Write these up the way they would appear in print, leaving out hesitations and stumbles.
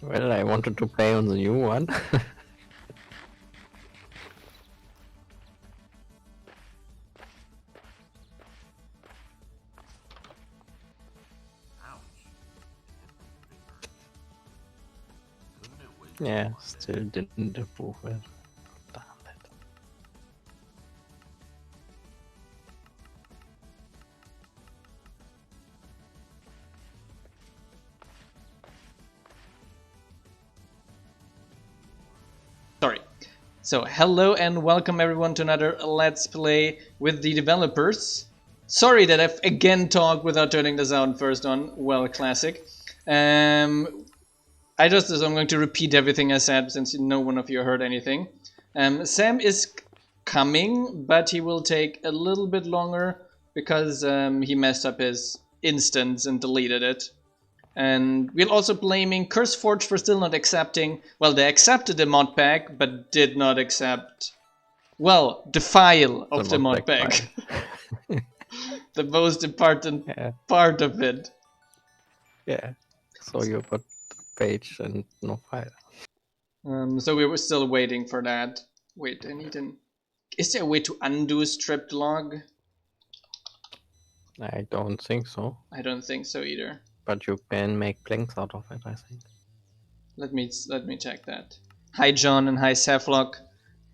Well, I wanted to play on the new one. Yeah, still didn't approve it. Damn it. Sorry. So, hello and welcome everyone to another Let's Play with the developers. Sorry that I've again talked without turning the sound first on. Well, classic. I'm going to repeat everything I said since no one of you heard anything. Sam is coming, but he will take a little bit longer because he messed up his instance and deleted it. And we're also blaming CurseForge for still not accepting. Well, they accepted the mod pack, but did not accept, well, the file of the mod pack. The most important part of it. Yeah. So you got page and no file. So we were still waiting for that. Wait, I need an... Is there a way to undo stripped log? I don't think so. I don't think so either. But you can make blanks out of it, I think. Let me check that. Hi John and hi Saflock.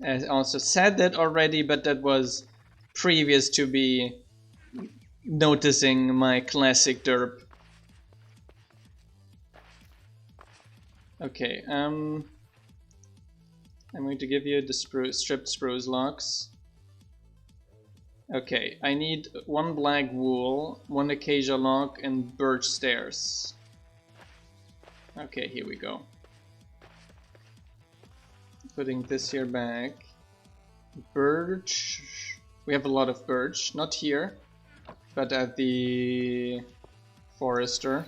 I also said that already, but that was previous to be noticing my classic derp. Okay, I'm going to give you the stripped spruce logs. Okay, I need one black wool, one acacia log, and birch stairs. Okay, here we go. Putting this here back. Birch. We have a lot of birch. Not here, but at the forester.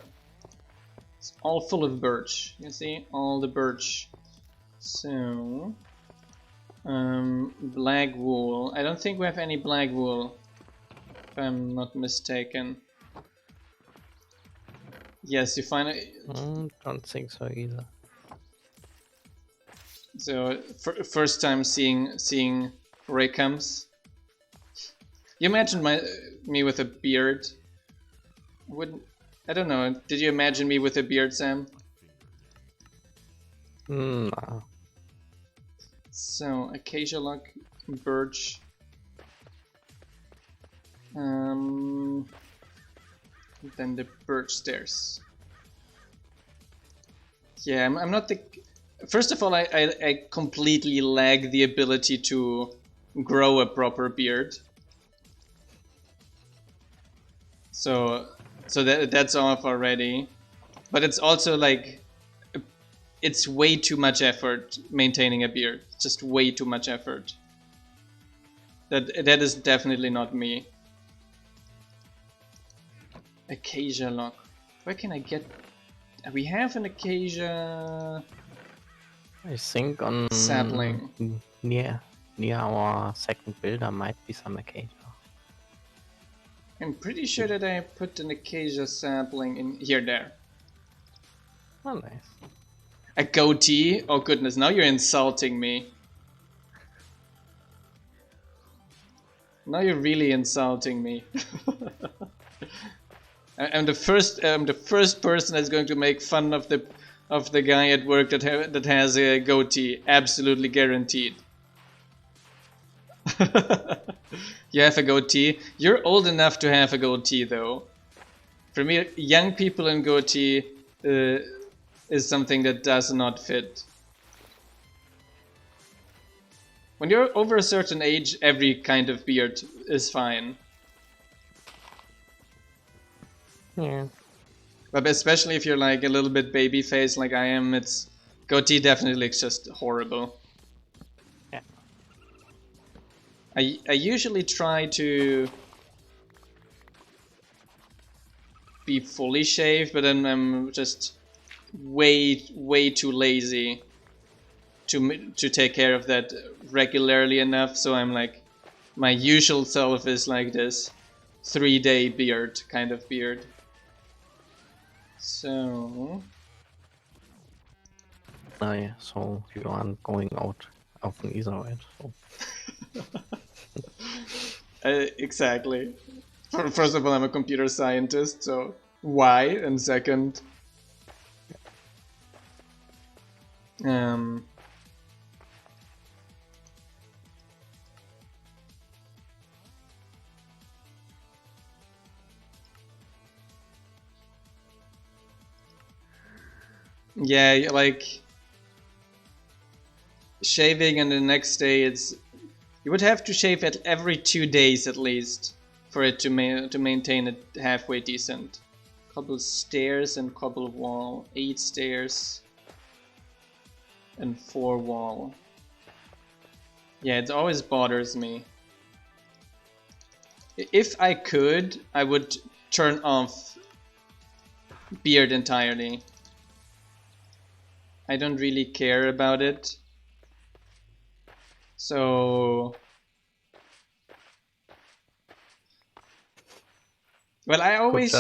It's all full of birch. You see? All the birch. So... black wool. I don't think we have any black wool, if I'm not mistaken. Yes, you find it. Don't think so either. So first time seeing Raycams. You imagine me with a beard? I don't know. Did you imagine me with a beard, Sam? No. So acacia log, birch. Then the birch stairs. Yeah, I'm not the... First of all, I completely lack the ability to grow a proper beard. So that's off already. But it's also like... It's way too much effort maintaining a beard. Just way too much effort. That is definitely not me. Acacia log. Where can I get... We have an acacia... I think on... sapling. Near our second builder might be some acacia. I'm pretty sure that I put an acacia sapling in here, there. Oh, nice. A goatee? Oh goodness, now you're insulting me. Now you're really insulting me. I'm the first person that's going to make fun of the guy at work that has a goatee. Absolutely guaranteed. You have a goatee? You're old enough to have a goatee though. For me, young people in goatee is something that does not fit. When you're over a certain age, every kind of beard is fine. Yeah. But especially if you're like a little bit baby face like I am, it's... Goatee definitely looks just horrible. Yeah. I usually try to be fully shaved, but then I'm just way too lazy to take care of that regularly enough. So I'm like, my usual self is like this 3-day beard kind of beard. So No, so you aren't going out often either, right? So. Exactly. First of all, I'm a computer scientist, so why? And second, um, yeah, like shaving and the next day it's you would have to shave it every 2 days at least for it to maintain it halfway decent. Couple stairs and couple wall, 8 stairs and 4 wall. Yeah, it always bothers me. If I could, I would turn off beard entirely. I don't really care about it. So, well, I Could always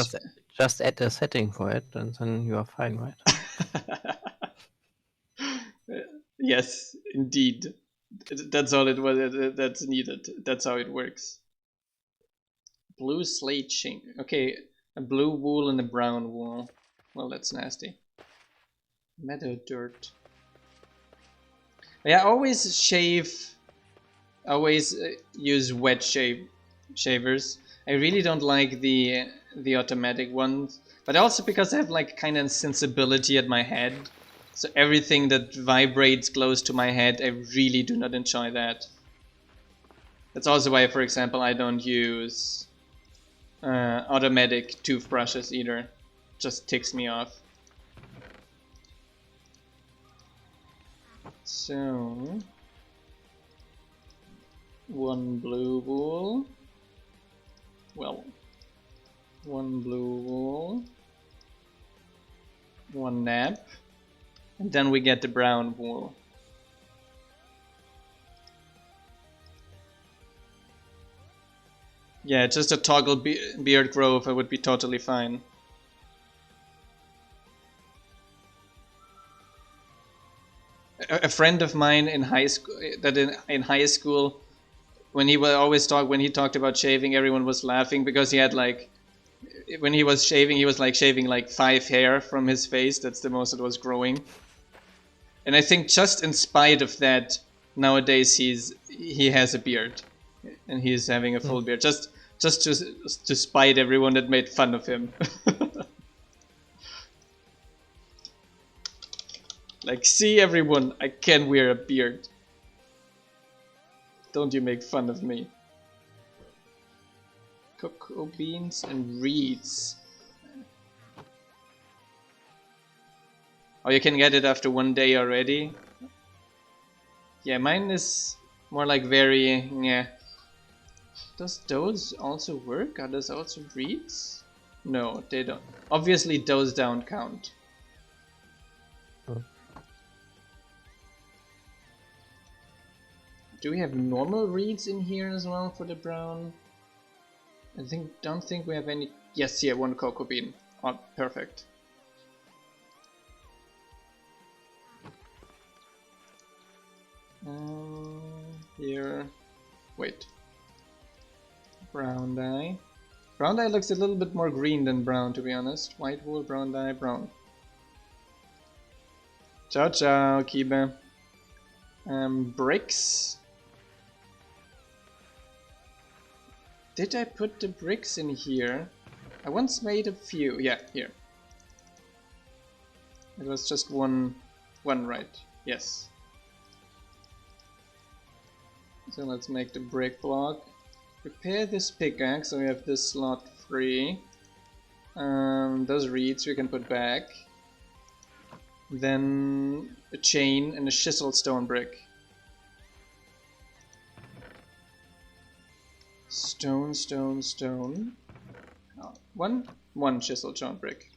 just add a setting for it, and then you are fine, right? yes, indeed. That's all it was. That's needed. That's how it works. Blue slate shink. Okay, a blue wool and a brown wool. Well, that's nasty. Meadow dirt. Yeah, always shave. Always use wet shavers. I really don't like the automatic ones, but also because I have like kind of sensibility at my head. So everything that vibrates close to my head, I really do not enjoy that. That's also why, for example, I don't use automatic toothbrushes either. Just ticks me off. So, one blue wool. Well, one blue wool. One nap. And then we get the brown wool. Yeah, just a toggle beard growth, I would be totally fine. A friend of mine in high school, in high school, when he talked about shaving, everyone was laughing because he had like, when he was shaving, he was like shaving like 5 hair from his face. That's the most it was growing. And I think just in spite of that, nowadays he has a beard, and he's having a full beard. Just to spite everyone that made fun of him. Like, see everyone, I can wear a beard. Don't you make fun of me. Cocoa beans and reeds. Oh, you can get it after 1 day already? Yeah, mine is more like very, yeah. Does those also work? Are those also reeds? No, they don't. Obviously those don't count. Do we have normal reeds in here as well for the brown? Don't think we have any. Yes, here, one cocoa bean. Oh, perfect. Here, wait. Brown dye. Brown dye looks a little bit more green than brown, to be honest. White wool, brown dye, brown. Ciao, ciao, Kiba. Bricks. Did I put the bricks in here? I once made a few. Yeah, here. It was just one right. Yes. So let's make the brick block. Prepare this pickaxe so we have this slot free. Those reeds we can put back. Then a chain and a chisel stone brick. Stone, stone, stone. Oh, one chisel stone brick.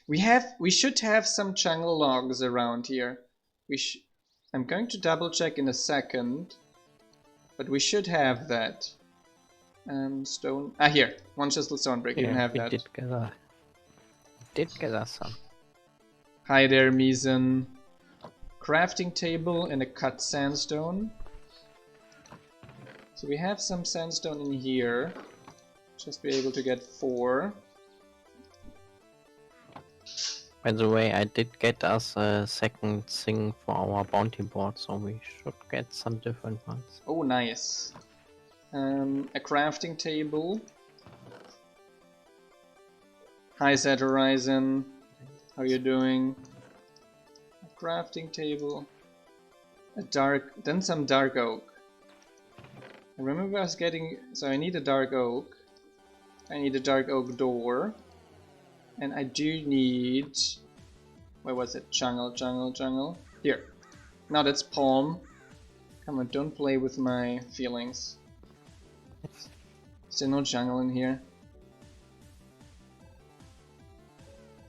We should have some jungle logs around here. I'm going to double check in a second, but we should have that. Stone. Here, one chisel stone brick. You can have that. Did gather some. Hi there, Misen. Crafting table and a cut sandstone. So we have some sandstone in here. Just be able to get 4. By the way, I did get us a second thing for our bounty board, so we should get some different ones. Oh, nice. A crafting table. Hi, Zed Horizon. How you doing? A crafting table. Then some dark oak. I remember I was getting, so I need a dark oak. I need a dark oak door. And I do need, where was it? Jungle. Here. Now that's palm. Come on, don't play with my feelings. Is there no jungle in here?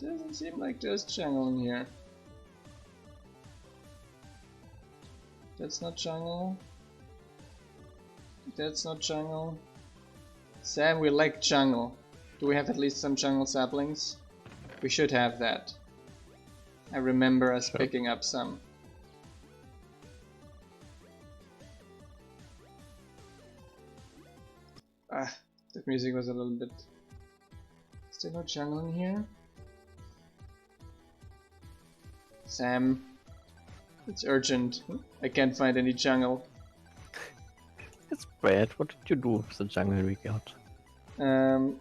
Doesn't seem like there's jungle in here. That's not jungle. That's not jungle. Sam, we like jungle. Do we have at least some jungle saplings? We should have that. I remember us picking up some. Ah, the music was a little bit... Is there no jungle in here? Sam, it's urgent. I can't find any jungle. It's bad. What did you do with the jungle we got?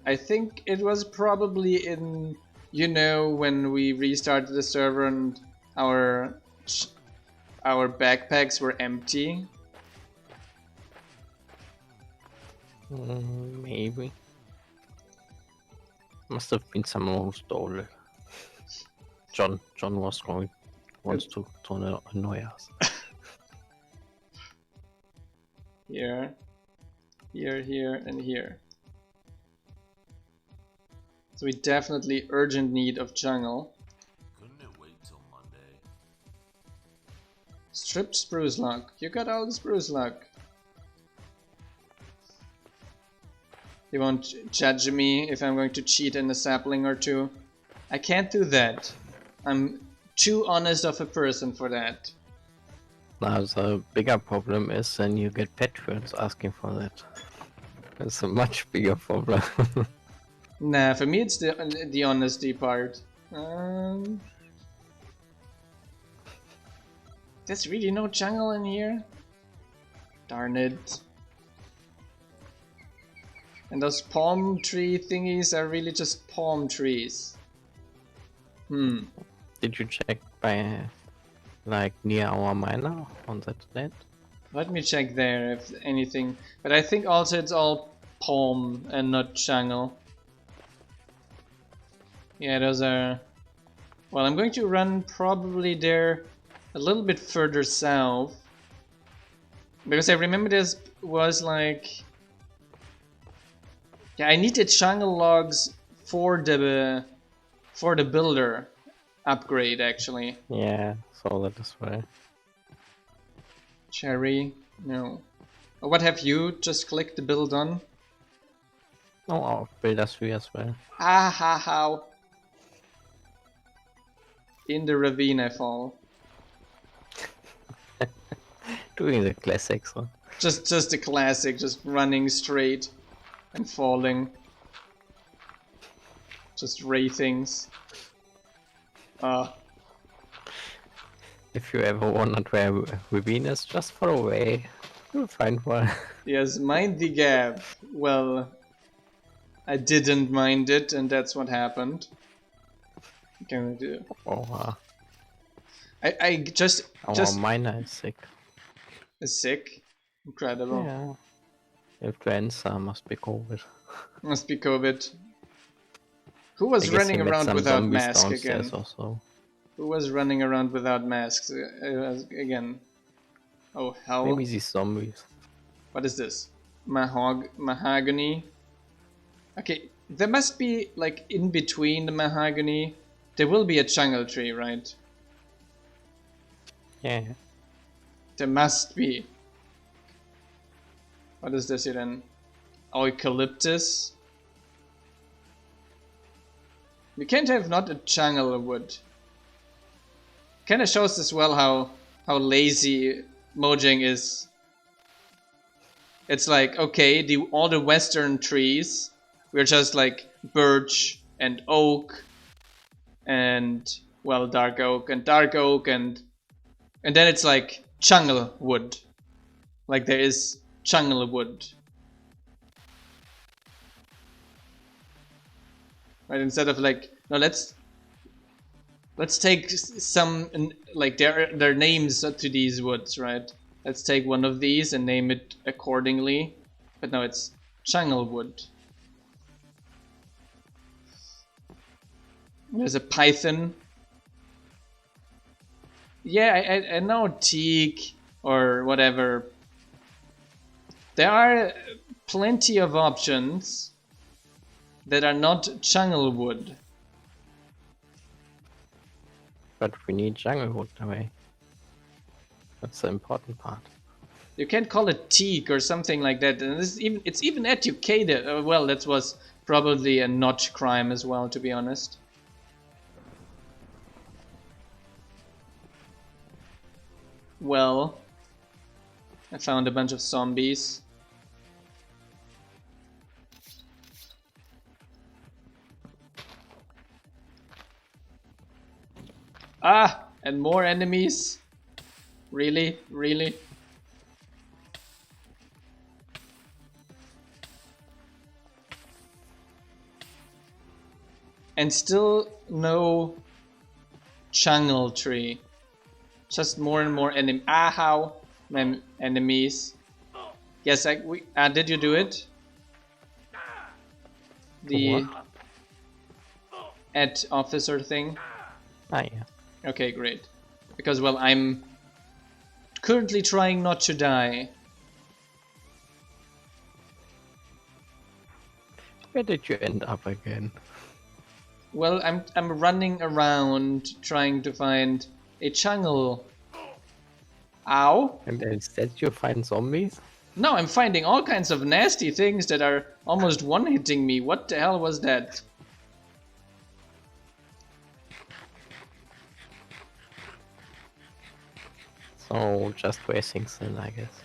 I think it was probably in, you know, when we restarted the server and our backpacks were empty. Maybe. Must have been someone who stole it. John wants to annoy us. Here, and here. So we definitely urgent need of jungle. Couldn't it wait till Monday? Stripped spruce log. You got all the spruce log. You won't judge me if I'm going to cheat in a sapling or two. I can't do that. I'm too honest of a person for that. Now the bigger problem is then you get patrons asking for that. It's a much bigger problem. Nah, for me it's the honesty part. There's really no jungle in here? Darn it. And those palm tree thingies are really just palm trees. Did you check by like near our miner on that net? Let me check there if anything. But I think also it's all palm and not jungle. Yeah, those are... Well, I'm going to run probably there a little bit further south. Because I remember this was like... Yeah, I needed jungle logs for the builder upgrade actually. Yeah, so that is why. Cherry, no. What have you just clicked the build on? No, our builders we as well. Ah ha how. In the ravine I fall. Doing the classics, huh? Just a classic, just running straight and falling. Just wraithings. If you ever wondered where Ravine is, just follow away. You'll find one. Yes, mind the gap. Well, I didn't mind it, and that's what happened. What can we do? Oh, I just our miner is sick. is sick. Incredible. Yeah. If the answer must be COVID. Must be COVID. Who I was guess running he met around some without zombies mask downstairs again? also. Who was running around without masks again? Oh hell! Maybe these zombies. What is this? Mahogany. Okay, there must be like in between the mahogany. There will be a jungle tree, right? Yeah. There must be. What is this here then? Oh, eucalyptus. We can't have not a jungle wood. kind of shows as well how lazy Mojang is. It's like, okay, all the western trees, we're just like birch and oak and, well, dark oak and then it's like jungle wood. Like there is jungle wood. Right, instead of like, no, let's take some, like their names to these woods, right? Let's take one of these and name it accordingly. But no, it's jungle wood. There's a python. Yeah, I know teak or whatever. There are plenty of options that are not jungle wood. But we need jungle wood away. That's the important part. You can't call it teak or something like that. And it's even educated. Well, that was probably a notch crime as well, to be honest. Well, I found a bunch of zombies. Ah, and more enemies. Really? Really? And still no jungle tree. Just more and more enemies. Ah, how? Enemies. Yes, did you do it? The What? at officer thing? Ah, yeah. Okay, great. Because, well, I'm currently trying not to die. Where did you end up again? Well, I'm running around trying to find a jungle. Ow! And instead you find zombies? No, I'm finding all kinds of nasty things that are almost one-hitting me. What the hell was that? So just wasting sin, I guess.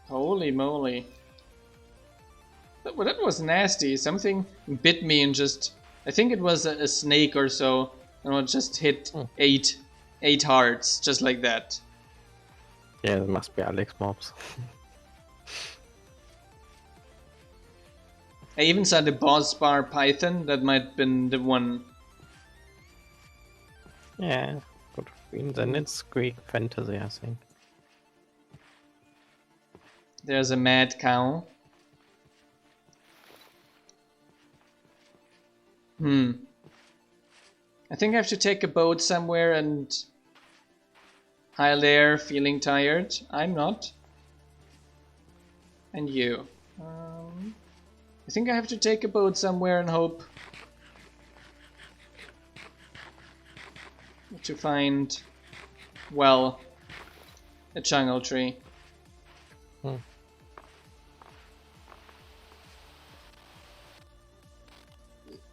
Holy moly. That was nasty. Something bit me and just... I think it was a snake or so. And it just hit eight hearts, just like that. Yeah, it must be Alex mobs. I even saw the boss bar python. That might have been the one. Yeah, could have been. Then it's Greek fantasy, I think. There's a mad cow. I think I have to take a boat somewhere and... Hi there, feeling tired? I'm not. And you? I think I have to take a boat somewhere and hope to find, well, a jungle tree.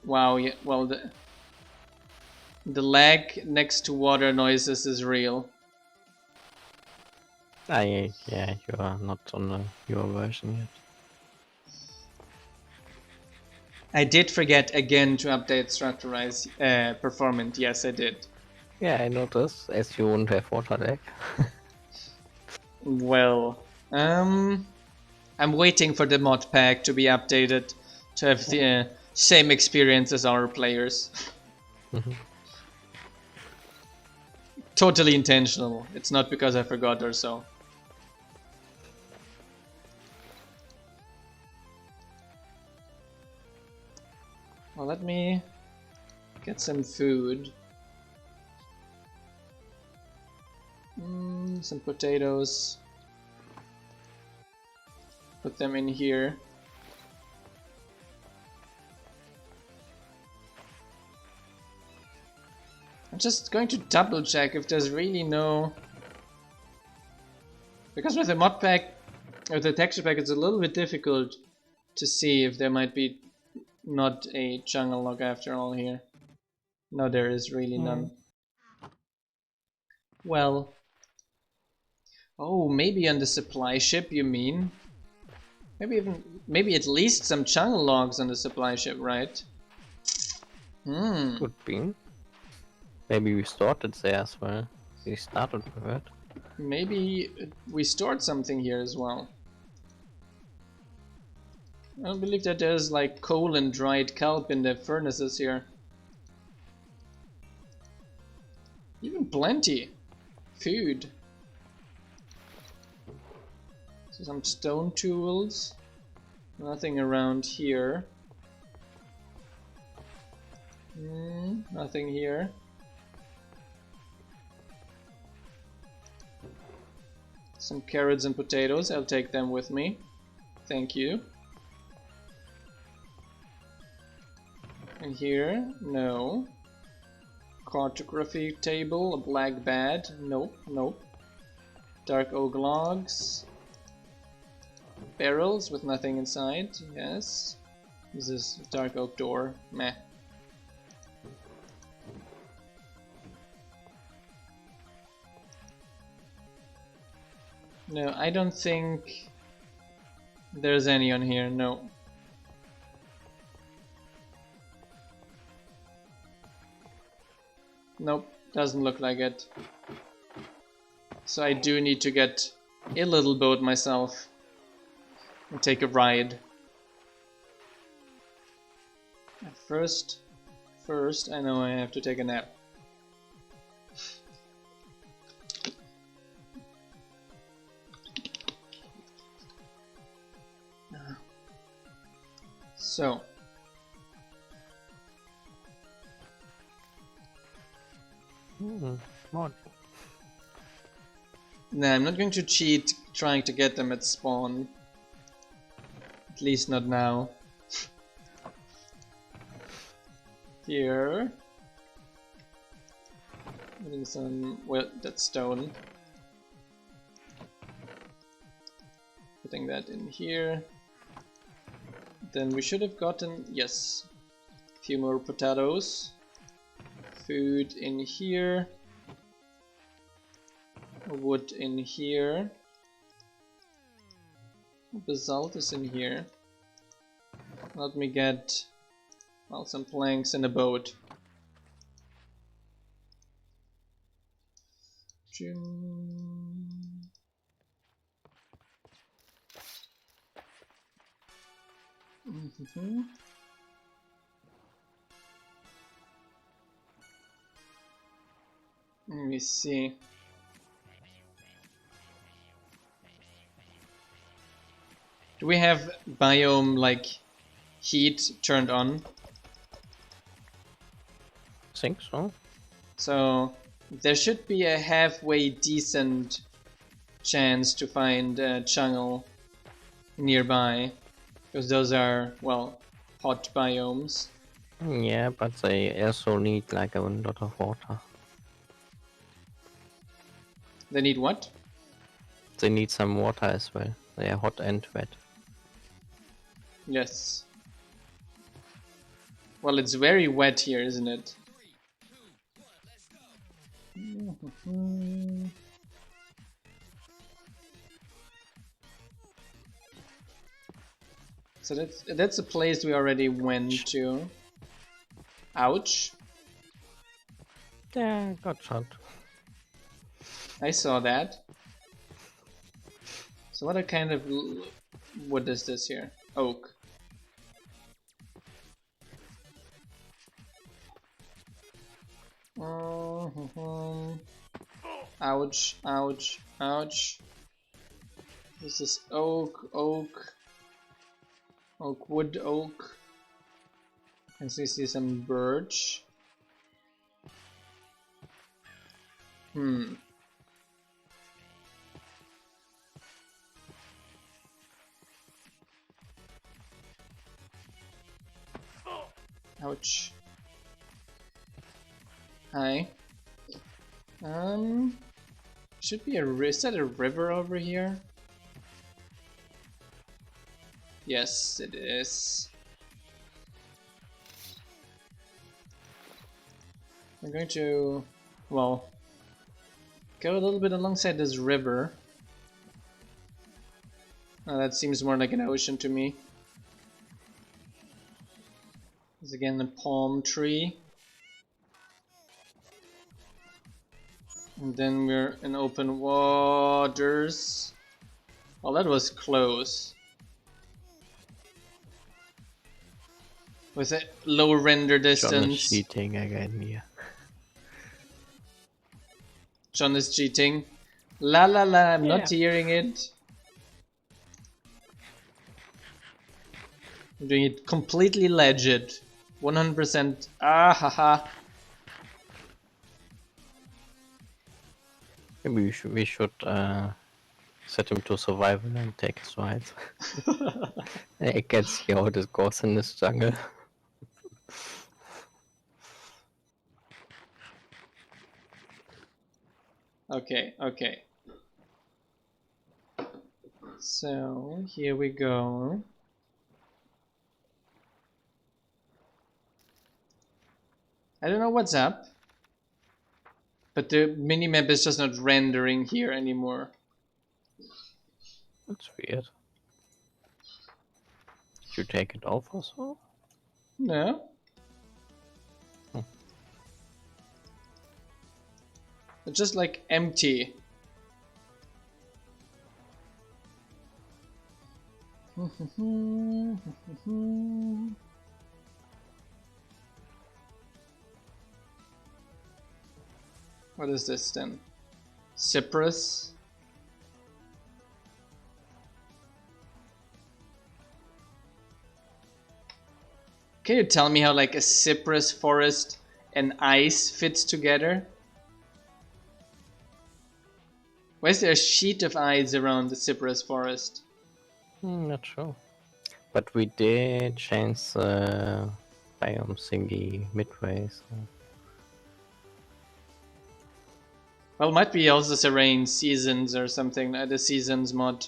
Wow, yeah, well, the lag next to water noises is real. Yeah, you are not on your version yet. I did forget again to update Structurize Performant. Yes, I did. Yeah, I noticed, as you won't have water lag. Well, I'm waiting for the mod pack to be updated to have the same experience as our players. Totally intentional. It's not because I forgot or so. Well, let me get some food. Some potatoes. Put them in here. I'm just going to double check if there's really no... Because with the mod pack, or the texture pack, it's a little bit difficult to see if there might be not a jungle log after all here. No, there is really none. Well. Oh, maybe on the supply ship, you mean? Maybe at least some jungle logs on the supply ship, right? Hmm. Could be. Maybe we stored it there as well. We started with it. Maybe we stored something here as well. I don't believe that there's like coal and dried kelp in the furnaces here. Even plenty. Food. So some stone tools. Nothing around here. Nothing here. Some carrots and potatoes. I'll take them with me. Thank you. And here, no. Cartography table, a black bed. Nope, nope. Dark oak logs. Barrels with nothing inside. Yes. This is dark oak door. Meh. No, I don't think there's any on here. No. Nope, doesn't look like it. So I do need to get a little boat myself and take a ride. First, I know I have to take a nap. So. Mod. Nah, I'm not going to cheat trying to get them at spawn. At least not now. Here. Getting some, well, that stone. Putting that in here. Then we should have gotten, yes, a few more potatoes. Food in here. Wood in here. Basalt is in here. Let me get, well, some planks and a boat. Let me see. Do we have biome like heat turned on? Think so. So there should be a halfway decent chance to find a jungle nearby, because those are, well, hot biomes. Yeah, but they also need like a lot of water. They need what? They need some water as well. They are hot and wet. Yes. Well, it's very wet here, isn't it? So that's a place we already went to. Ouch. Yeah, got shot. I saw that. So what kind of wood is this here? Oak. Ouch, ouch, ouch. This is oak, oak. Oak wood, oak. And so you see some birch. Ouch. Hi. Should be is that a river over here? Yes, it is. I'm going to, well, go a little bit alongside this river. Oh, that seems more like an ocean to me. There's again a palm tree. And then we're in open waters. Well, that was close. With a low render John is distance. cheating again here. John is cheating. La la la, I'm not hearing it. I'm doing it completely legit. 100%. Ah haha. Maybe we should set him to survival and take his rights. I can see how this goes in this jungle. Okay, okay. So, here we go. I don't know what's up, but the minimap is just not rendering here anymore. That's weird. Did you take it off or so? No? It's just like empty. What is this then? Cypress? Can you tell me how like a cypress forest and ice fits together? Why is there a sheet of ice around the cypress forest? Not sure. But we did change the biome thingy midway, so... Well, might be also serene seasons or something, the seasons mod.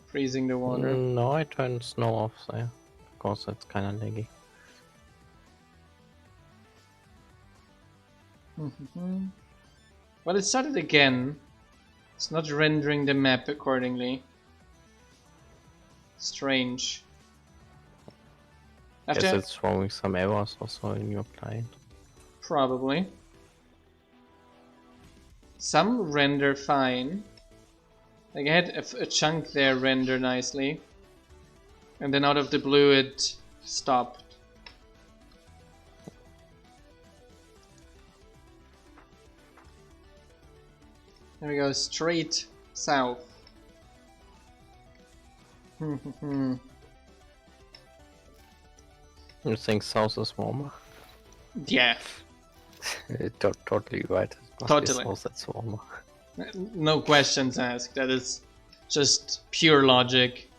Freezing the water. No, I turned snow off there, because it's kinda laggy. Well, it started again. It's not rendering the map accordingly. Strange. Guess it's throwing some errors also in your client. Probably. Some render fine. Like I had a chunk there render nicely. And then out of the blue it stopped. There we go, straight south. You think south is warmer? Yeah, Totally right. It must Totally. be south that's warmer. no questions asked. That is just pure logic.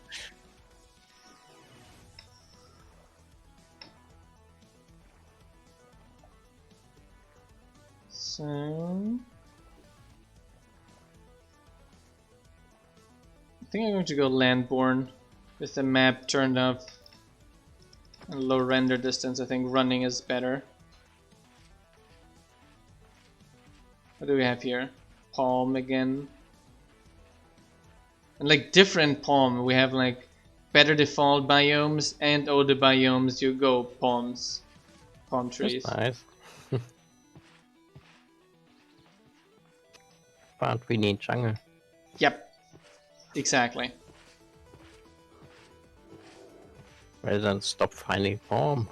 So I think I'm going to go landborne with the map turned off and low render distance. I think running is better. What do we have here? Palm again. And like different palm. We have like better default biomes and older biomes. You go palms. Palm trees. That's nice. But we need jungle. Yep. Exactly. Well then stop finding form.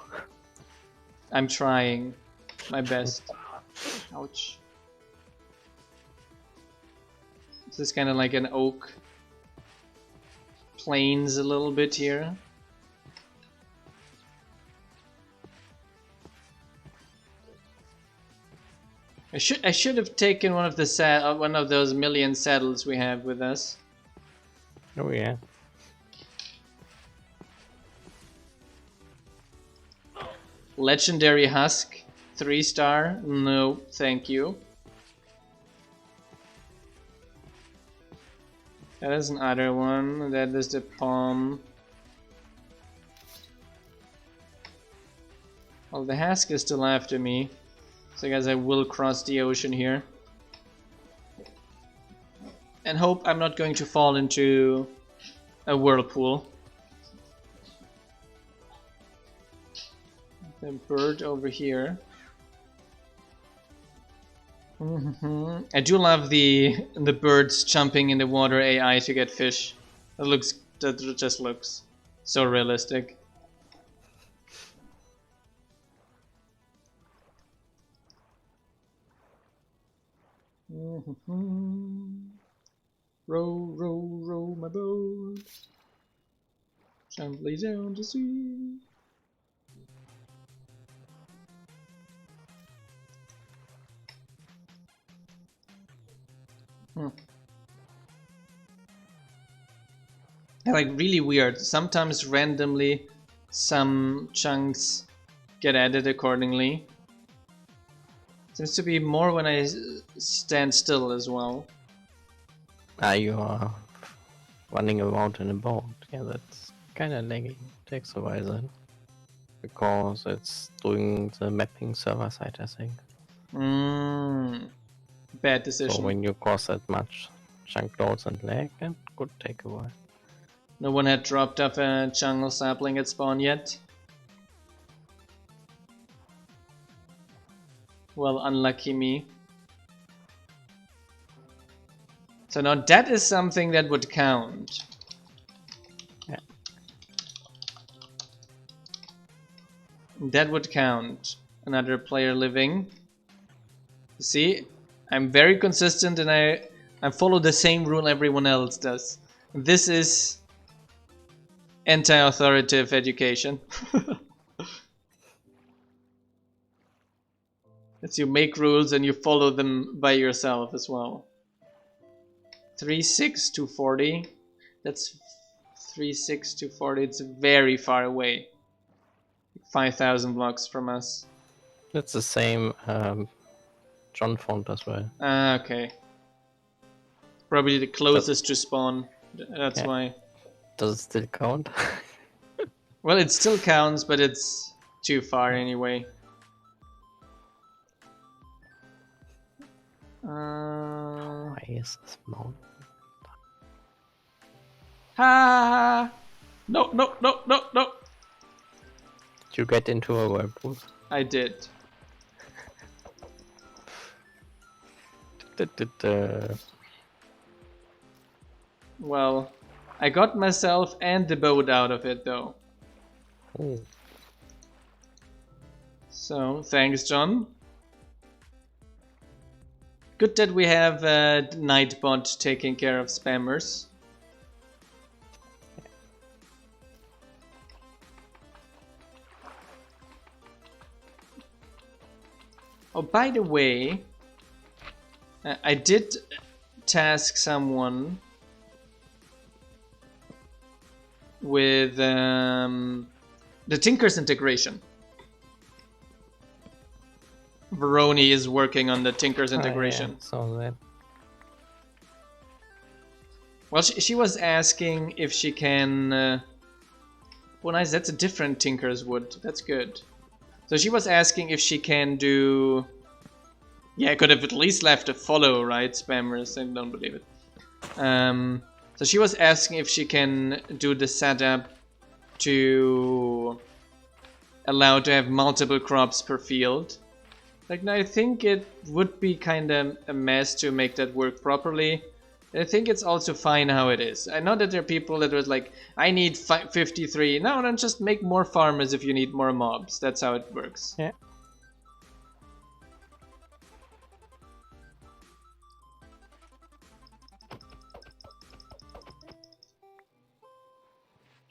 I'm trying my best. Ouch. This is kind of like an oak plains a little bit here. I should have taken one of the one of those million saddles we have with us. Oh yeah. Legendary Husk, 3-star. No, thank you. That is another one. That is the palm. Well, the Husk is still after me, So guys, I will cross the ocean here. And hope I'm not going to fall into a whirlpool. The bird over here. I do love the birds jumping in the water AI to get fish. That just looks so realistic. Row, row, row my boat gently down the sea. Like really weird. Sometimes randomly some chunks get added accordingly. Seems to be more when I stand still as well. You are running around in a boat. Yeah, that's kind of laggy. Takes a while then. Because it's doing the mapping server side, I think. Bad decision. So when you cross that much chunk loads and lag, it could take a while. No one had dropped off a jungle sapling at spawn yet. Well, unlucky me. So now that is something that would count. Yeah. That would count. Another player living. You see, I'm very consistent and I follow the same rule everyone else does. This is anti-authoritative education. It's you make rules and you follow them by yourself as well. 36240. That's 36240. It's very far away. 5,000 blocks from us. It's the same John font as well. Ah, okay. Probably the closest to spawn. That's Yeah. why. Does it still count? Well, it still counts, but it's too far anyway. Why is this mountain? Ha! No, no, no, no, no! Did you get into a whirlpool? I did. Well, I got myself and the boat out of it though. Oh. So, thanks, John. Good that we have Nightbot taking care of spammers. Oh, by the way, I did task someone with the Tinker's integration. Veroni is working on the Tinker's integration. Oh, yeah. So that. Well, she was asking if she can... well, nice, that's a different Tinker's wood. That's good. So she was asking if she can do... Yeah, I could have at least left a follow, right? Spammers, I don't believe it. So she was asking if she can do the setup to allow to have multiple crops per field. Like, now I think it would be kind of a mess to make that work properly. I think it's also fine how it is. I know that there are people that was like, I need 53. No, then just make more farmers if you need more mobs. That's how it works. Yeah.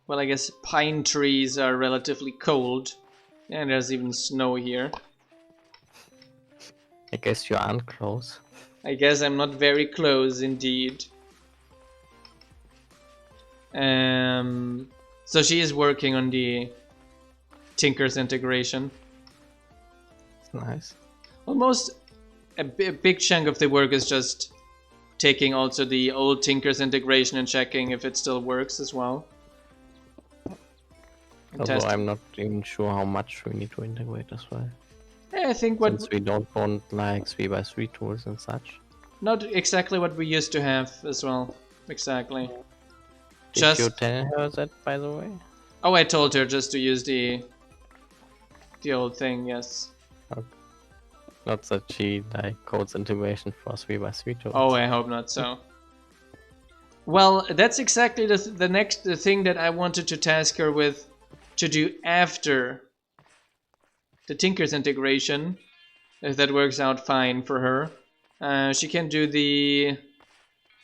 Well, I guess pine trees are relatively cold. And there's even snow here. I guess you aren't close. I guess I'm not very close indeed. So she is working on the Tinker's integration. It's nice. Almost a big chunk of the work is just taking also the old Tinker's integration and checking if it still works as well. Although I'm not even sure how much we need to integrate as well. I think what Since we don't want like 3x3 tools and such. not exactly what we used to have as well. Exactly. Did you Just tell her that, by the way? oh, I told her just to use the old thing. Yes. Okay. Not that she like codes integration for 3x3 tools. Oh, I hope not so. Well, that's exactly the next thing that I wanted to task her with to do after the Tinker's integration. If that works out fine for her, she can do the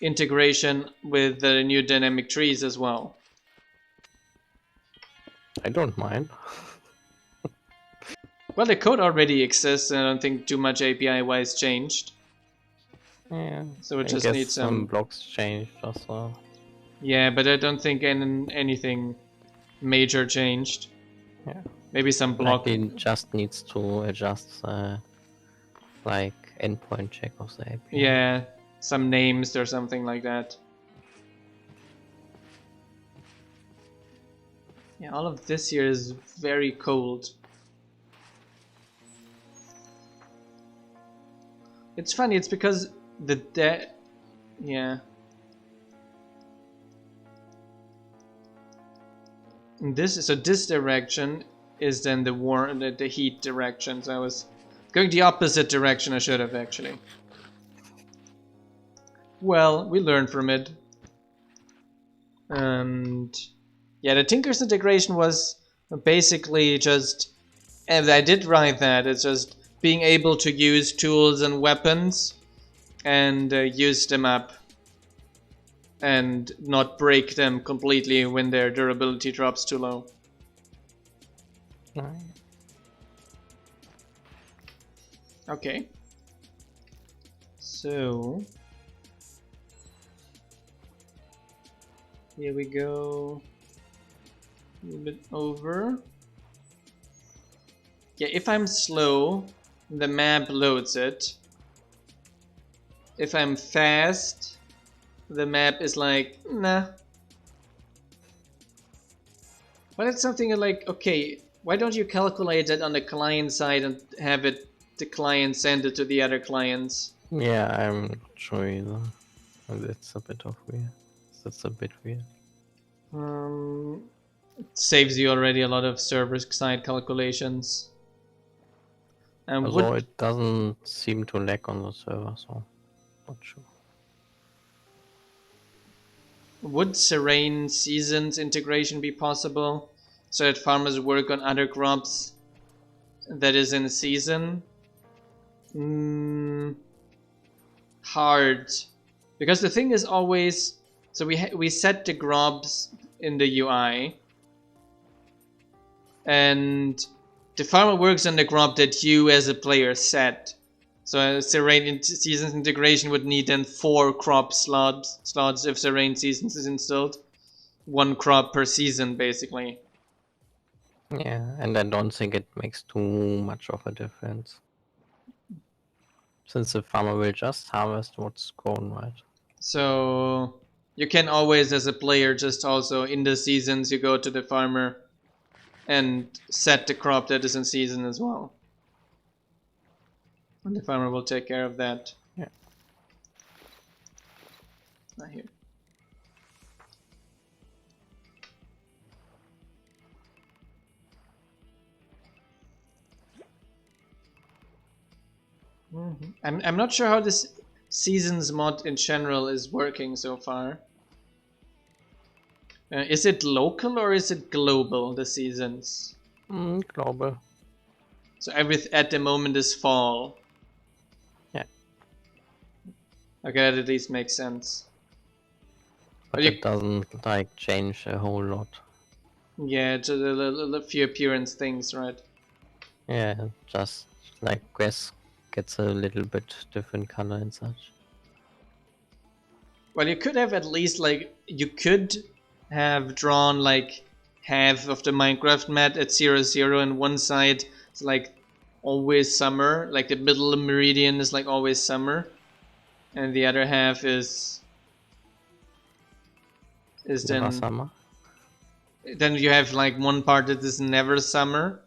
integration with the new dynamic trees as well. I don't mind. Well, the code already exists, and I don't think too much API-wise changed. Yeah. So it I just guess needs some blocks changed also. Yeah, but I don't think anything major changed. Yeah. Maybe some block. Likely just needs to adjust like endpoint check of the API. Yeah, some names or something like that. Yeah, all of this here is very cold. It's funny, it's because yeah. This direction is then the heat direction. So I was going the opposite direction. I should have actually. Well, we learned from it. And yeah, the Tinker's integration was basically just, and I did write that, it's just being able to use tools and weapons and use them up and not break them completely when their durability drops too low. Nice. Okay. So here we go. A little bit over. Yeah, if I'm slow, the map loads it. If I'm fast, the map is like, nah. But it's something like, okay, why don't you calculate it on the client side and have it, the client send it to the other clients? Yeah, I'm not sure either. That's a bit of weird. That's a bit weird. It saves you already a lot of server side calculations. And Although it doesn't seem to lag on the server, so not sure. would serene seasons integration be possible so that farmers work on other crops that is in season? Hard, because the thing is always, so we set the crops in the UI, and the farmer works on the crop that you as a player set. So Serene Seasons integration would need then 4 crop slots if Serene Seasons is installed. 1 crop per season, basically. Yeah, and I don't think it makes too much of a difference. Since the farmer will just harvest what's grown, right? So you can always, as a player, just also in the seasons, you go to the farmer and set the crop that is in season as well. And the farmer will take care of that. Yeah. Not here. I'm not sure how this seasons mod in general is working so far. Is it local or is it global, the seasons? Global. So at the moment is fall. Yeah. Okay, that at least makes sense. But it doesn't like change a whole lot. Yeah, just a few appearance things, right? Yeah, just like grass gets a little bit different color and such. Well, you could have at least like, you could have drawn like half of the Minecraft map at 0, and one side is like always summer, like the middle meridian is like always summer, and the other half is Never summer. Then you have like one part that is never summer,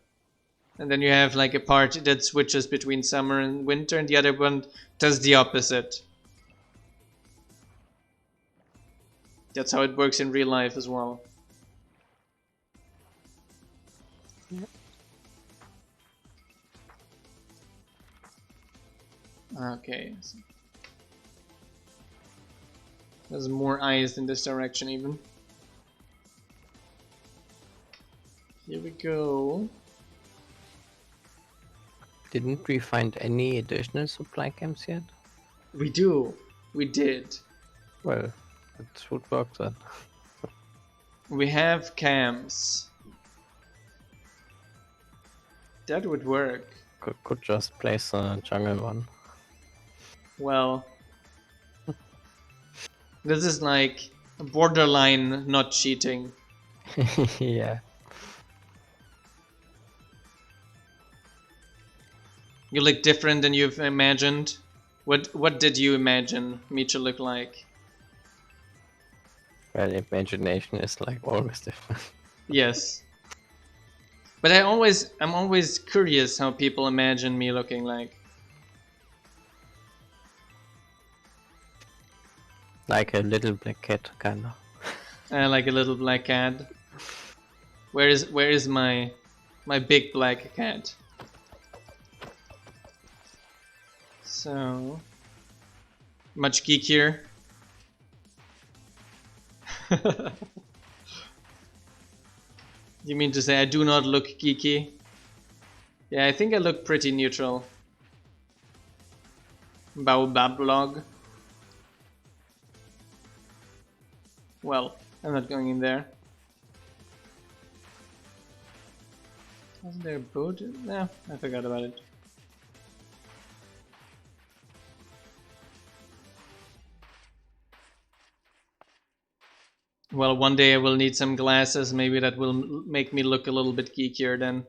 And then you have like a part that switches between summer and winter, and the other one does the opposite. That's how it works in real life as well. Okay. There's more eyes in this direction even. Here we go. Didn't we find any additional supply camps yet? We do. We did. Well, it should work then. We have camps. That would work. Could just place a jungle one. Well, this is like borderline not cheating. Yeah. You look different than you've imagined. What did you imagine me to look like? Well, imagination is like always different. Yes. But I'm always curious how people imagine me looking like. Like a little black cat, kinda. Like a little black cat. Where is my big black cat? So much geekier. You mean to say I do not look geeky? Yeah, I think I look pretty neutral. Baobab log. Well, I'm not going in there. Wasn't there a boat? No, I forgot about it. Well, one day I will need some glasses. Maybe that will make me look a little bit geekier then.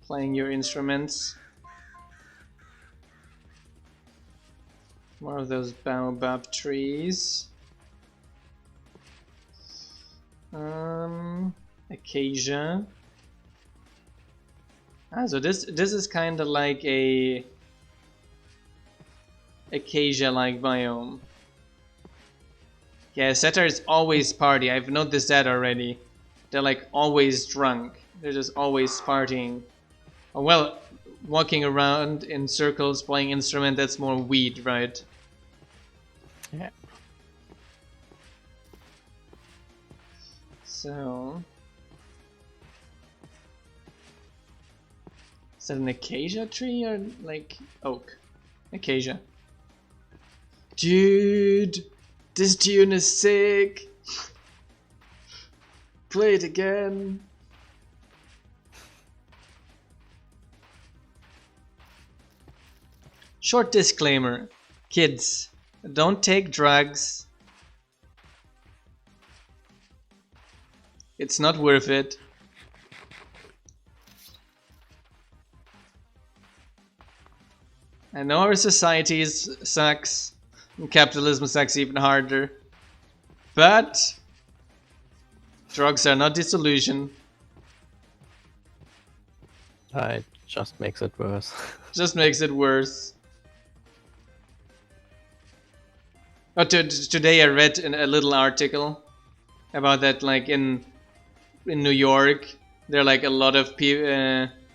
Playing your instruments. More of those baobab trees. Acacia. Ah, so this is kind of like a acacia-like biome. Yeah, satyrs always party. I've noticed that already. They're like always drunk. They're just always partying. Oh, well, walking around in circles playing instrument, that's more weed, right? Yeah. So is that an acacia tree or like oak? Acacia. Dude, this tune is sick. Play it again. Short disclaimer. Kids, don't take drugs. It's not worth it. I know our society sucks, and capitalism sucks even harder, but drugs are not the solution. It just makes it worse. Just makes it worse. Oh, today I read a little article about that, like in New York, there are like a lot of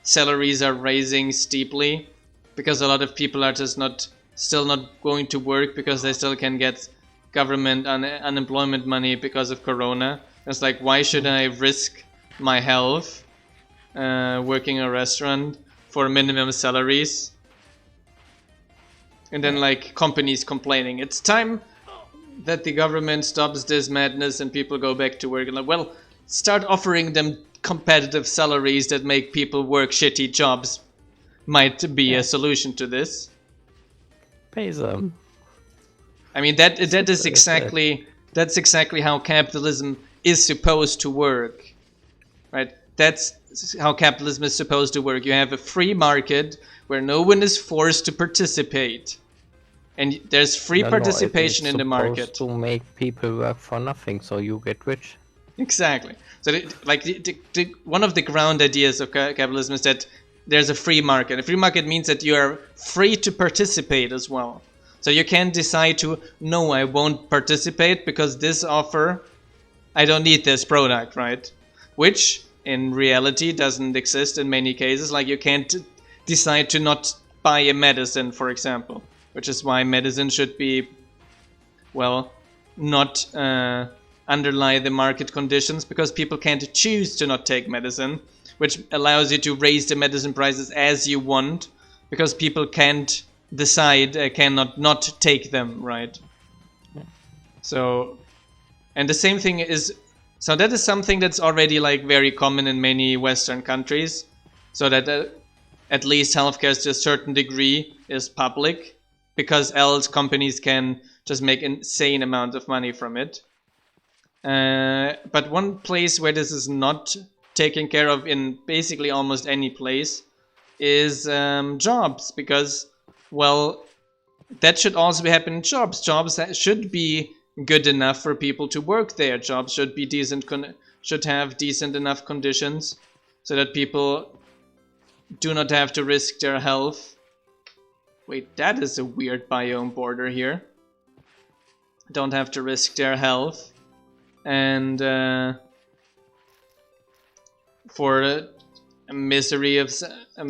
salaries are rising steeply because a lot of people are just still not going to work because they still can get government unemployment money because of Corona. It's like, why should I risk my health working in a restaurant for minimum salaries? And then like companies complaining, it's time that the government stops this madness and people go back to work. And like, well, start offering them competitive salaries that make people work shitty jobs. Might be a solution to this. Pay them. I mean that's exactly how capitalism is supposed to work, right? That's how capitalism is supposed to work. You have a free market where no one is forced to participate. and there's free No, participation it's in the market. supposed to make people work for nothing, so you get rich. Exactly. So, one of the ground ideas of capitalism is that there's a free market. A free market means that you are free to participate as well. So you can decide to, no, I won't participate because this offer, I don't need this product, right? Which in reality doesn't exist in many cases. Like you can't decide to not buy a medicine, for example, which is why medicine should be, well, not underlie the market conditions, because people can't choose to not take medicine, which allows you to raise the medicine prices as you want, because people can't decide, cannot not take them, right? So, and the same thing is, so that is something that's already like very common in many Western countries, so that at least healthcare to a certain degree is public, because else companies can just make insane amount of money from it. But one place where this is not taken care of in basically almost any place is jobs, because, well, that should also be happening in jobs. Jobs should be good enough for people to work there. Jobs should be decent, should have decent enough conditions so that people do not have to risk their health. Wait, that is a weird biome border here. Don't have to risk their health. And for a misery of a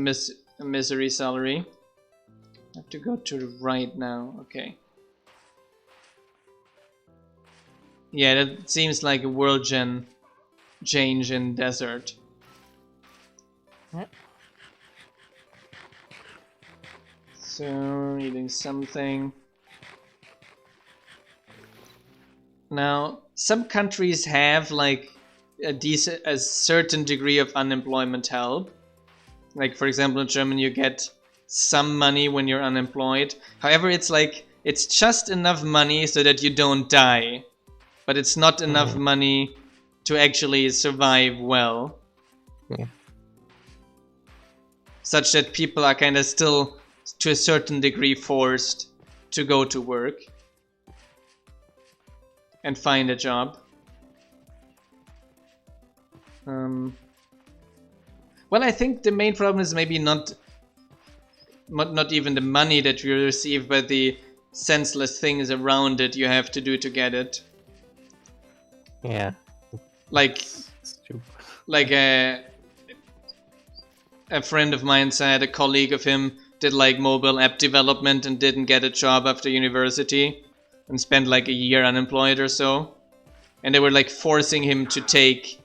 misery salary. I have to go to the right now. Okay. Yeah, that seems like a world gen change in desert. So, eating something. Now, some countries have like a certain degree of unemployment help. Like, for example, in Germany, you get some money when you're unemployed. However, it's like, it's just enough money so that you don't die. But it's not enough money to actually survive well. Yeah. Such that people are kind of still, to a certain degree, forced to go to work and find a job. Well, I think the main problem is maybe not even the money that you receive, but the senseless things around it you have to do to get it. Yeah. Like a friend of mine said a colleague of him did like mobile app development and didn't get a job after university and spent like a year unemployed or so. And they were like forcing him to take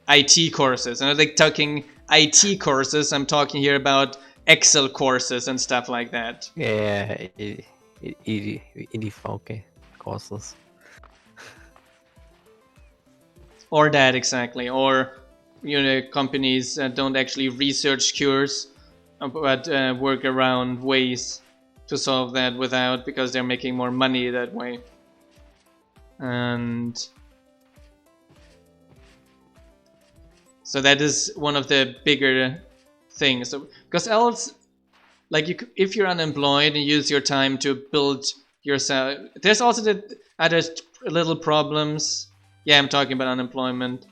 IT courses. And I'm like talking IT courses, I'm talking here about Excel courses and stuff like that. Yeah, EDVK courses. Or that, exactly. Or, you know, companies don't actually research cures, but work around ways to solve that without, because they're making more money that way. And so that is one of the bigger things. So, because else, like, if you're unemployed and use your time to build yourself, there's also the other little problems. Yeah, I'm talking about unemployment.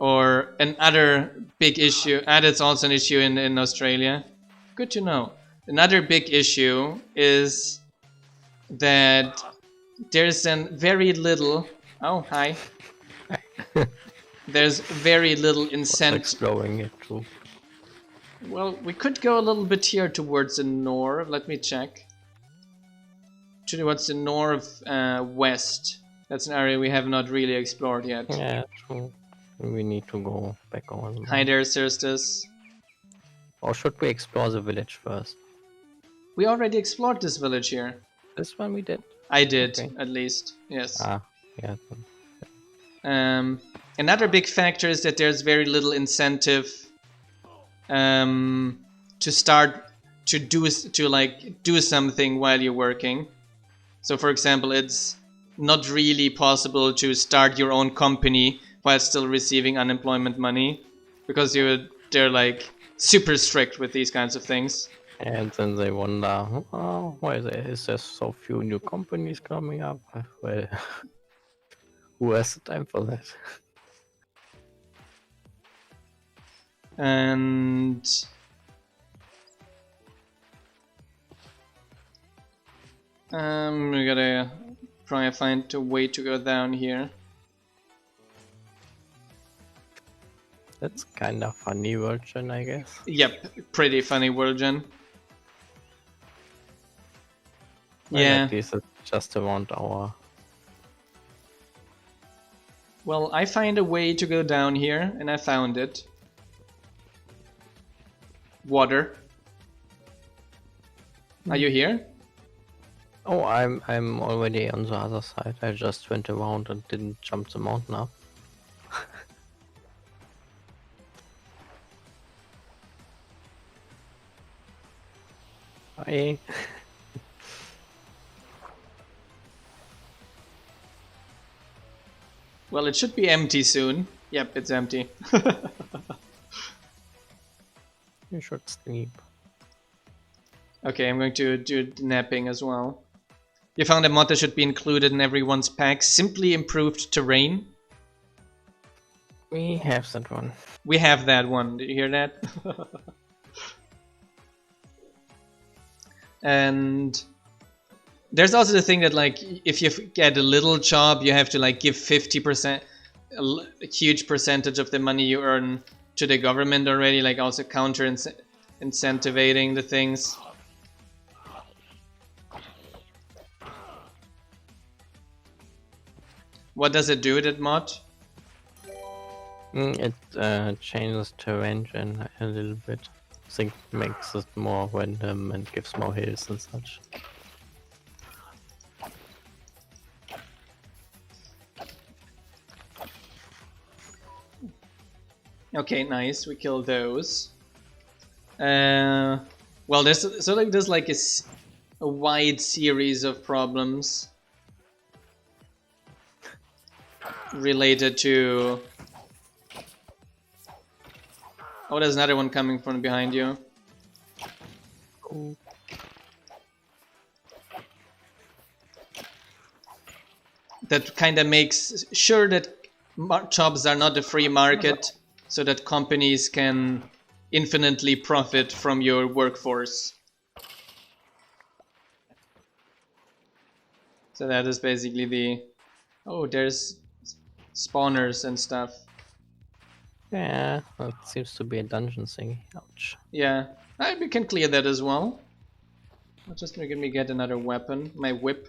Or another big issue, and it's also an issue in Australia. Good to know. Another big issue is that there's very little... Oh, hi. There's very little incentive. Exploring it too. Well, we could go a little bit here towards the north. Let me check. Towards the northwest. That's an area we have not really explored yet. Yeah, true. We need to go back on. Hi there, Sirstus. Or should we explore the village first? We already explored this village here. This one we did? I did, Okay. at least. Yes. Ah, yeah. Another big factor is that there's very little incentive to start to do something while you're working. So, for example, it's not really possible to start your own company while still receiving unemployment money, because they're like super strict with these kinds of things. And then they wonder, oh, why is there so few new companies coming up? Well, who has the time for that? And we gotta try and find a way to go down here. That's kind of funny version, I guess. Yep, pretty funny version. Well, Yeah. at least it's just around our. Well, I find a way to go down here, and I found it. Water. Are you here? Oh, I'm already on the other side. I just went around and didn't jump the mountain up. Bye. Well, it should be empty soon. Yep, it's empty. You should sleep. Okay, I'm going to do napping as well. You found a mod that should be included in everyone's pack. Simply improved terrain. We have that one. We have that one. Did you hear that? And there's also the thing that, like, if you get a little job, you have to like give 50%, a huge percentage of the money you earn to the government already, like also counter incentivating the things. What does it do, that mod? It changes terrain a little bit. I think makes it more random and gives more hills and such. Okay, nice. We killed those. Well, there's like a wide series of problems related to. Oh, there's another one coming from behind you. Cool. That kind of makes sure that jobs are not a free market, so that companies can infinitely profit from your workforce. So that is basically the. Oh, there's spawners and stuff. Yeah, that seems to be a dungeon thingy. Ouch. Yeah, we can clear that as well. Just let me get another weapon, my whip.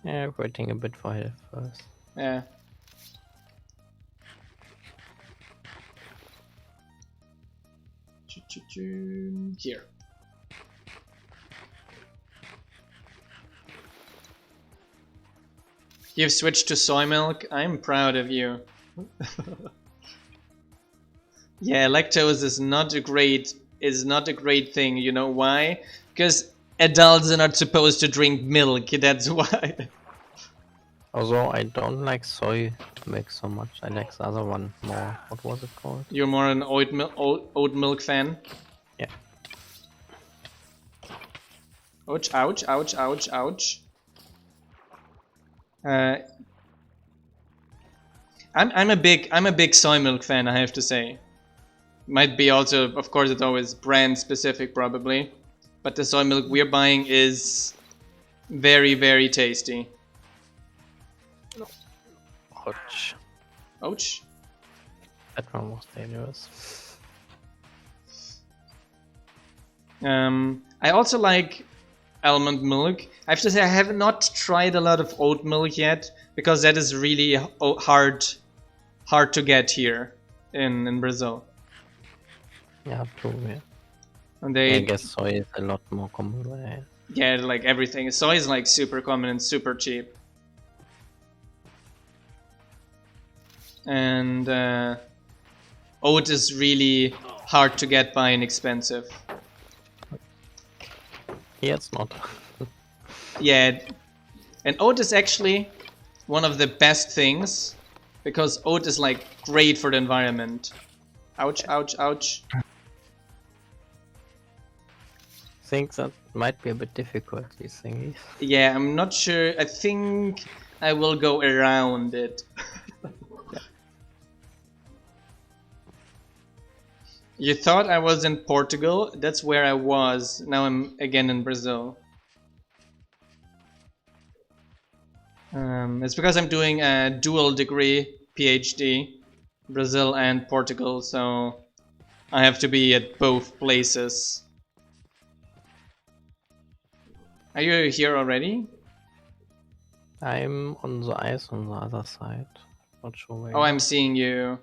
Yeah, waiting a bit for health first. Yeah. Here. You've switched to soy milk. I'm proud of you. Yeah, lactose is not a great thing. You know why? Because adults are not supposed to drink milk. That's why. Although I don't like soy milk so much, I like the other one more. What was it called? You're more an oat milk fan. Yeah. Ouch! Ouch! Ouch! Ouch! Ouch! I'm a big soy milk fan, I have to say. Might be also, of course, it's always brand specific probably, but the soy milk we're buying is very, very tasty. Ouch. Ouch! That one was dangerous. I also like almond milk. I have to say I have not tried a lot of oat milk yet, because that is really hard to get here in Brazil. Yeah, true, yeah. And I guess soy is a lot more common there. yeah, like everything. Soy is like super common and super cheap. And oat is really hard to get by and expensive. Yeah, it's not. Yeah, and oat is actually one of the best things, because oat is like great for the environment. Ouch! Ouch! Ouch! think that might be a bit difficult, these thingies. Yeah, I'm not sure. I think I will go around it. You thought I was in Portugal? That's where I was. Now I'm again in Brazil. It's because I'm doing a dual degree PhD, Brazil and Portugal, so I have to be at both places. Are you here already? I'm on the ice on the other side. Not sure where. Oh, I'm seeing you.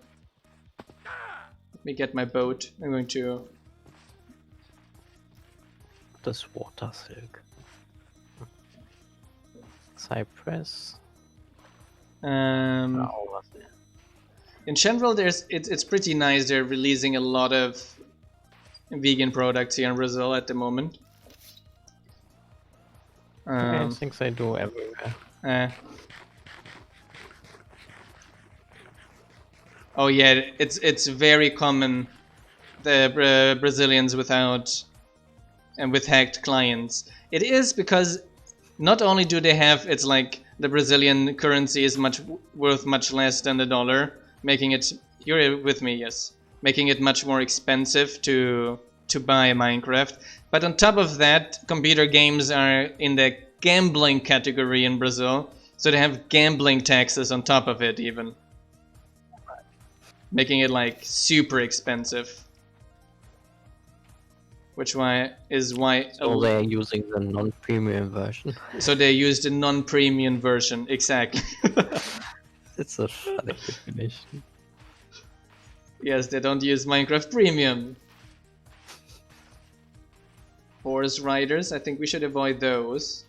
Let me get my boat. I'm going to... This water silk. Cypress. Over there. In general, it's pretty nice. They're releasing a lot of vegan products here in Brazil at the moment. I think they do everywhere. Oh yeah, it's very common. The Brazilians without and with hacked clients. It is because not only do they have, it's like the Brazilian currency is worth much less than the dollar, making it, you're with me, yes, making it much more expensive to buy Minecraft. But on top of that, computer games are in the gambling category in Brazil, so they have gambling taxes on top of it even, making it like super expensive. Which is why So they're using the non-premium version. So they used the non-premium version, exactly. It's a funny definition. Yes, they don't use Minecraft Premium. Horse riders, I think we should avoid those.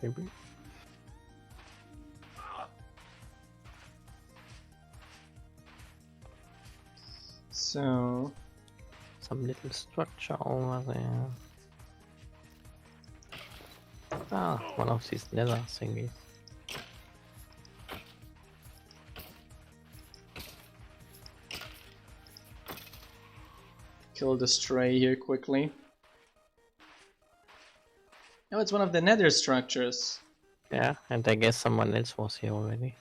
Maybe. So... some little structure over there. Ah, one of these nether thingies. Kill the stray here quickly. Oh, it's one of the nether structures. Yeah, and I guess someone else was here already.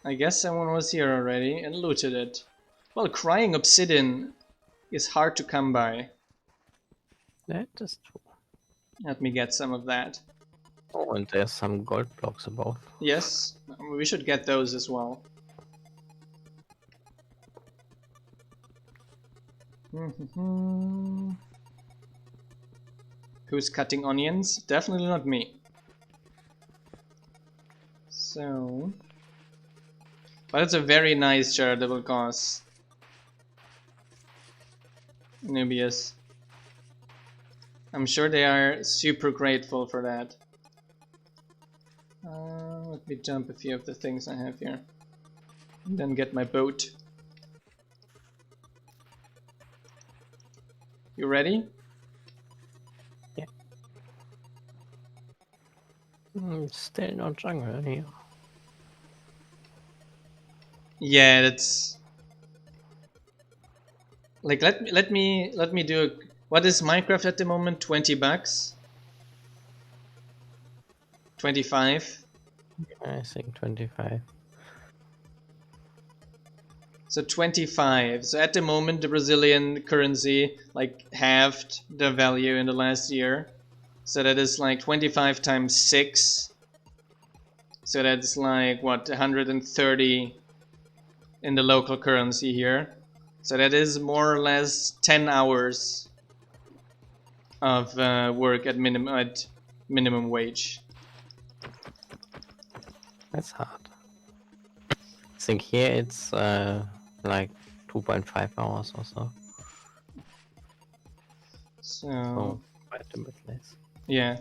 I guess someone was here already and looted it. Well, crying obsidian is hard to come by. That is true. Let me get some of that. Oh, and there's some gold blocks above. Yes, we should get those as well. Who's cutting onions? Definitely not me. So... but it's a very nice charitable cause. Nubius. I'm sure they are super grateful for that. Let me dump a few of the things I have here. And then get my boat. You ready? Yeah. Still no jungle here. Yeah, that's like let me do what is Minecraft at the moment? 20 bucks? 25? I think 25. So 25. So at the moment the Brazilian currency like halved the value in the last year. So that is like 25 times 6. So that's like what, 130 in the local currency here. So that is more or less 10 hours of work at minimum wage. That's hard. I think here it's like 2.5 hours or so. So quite a bit less. yeah.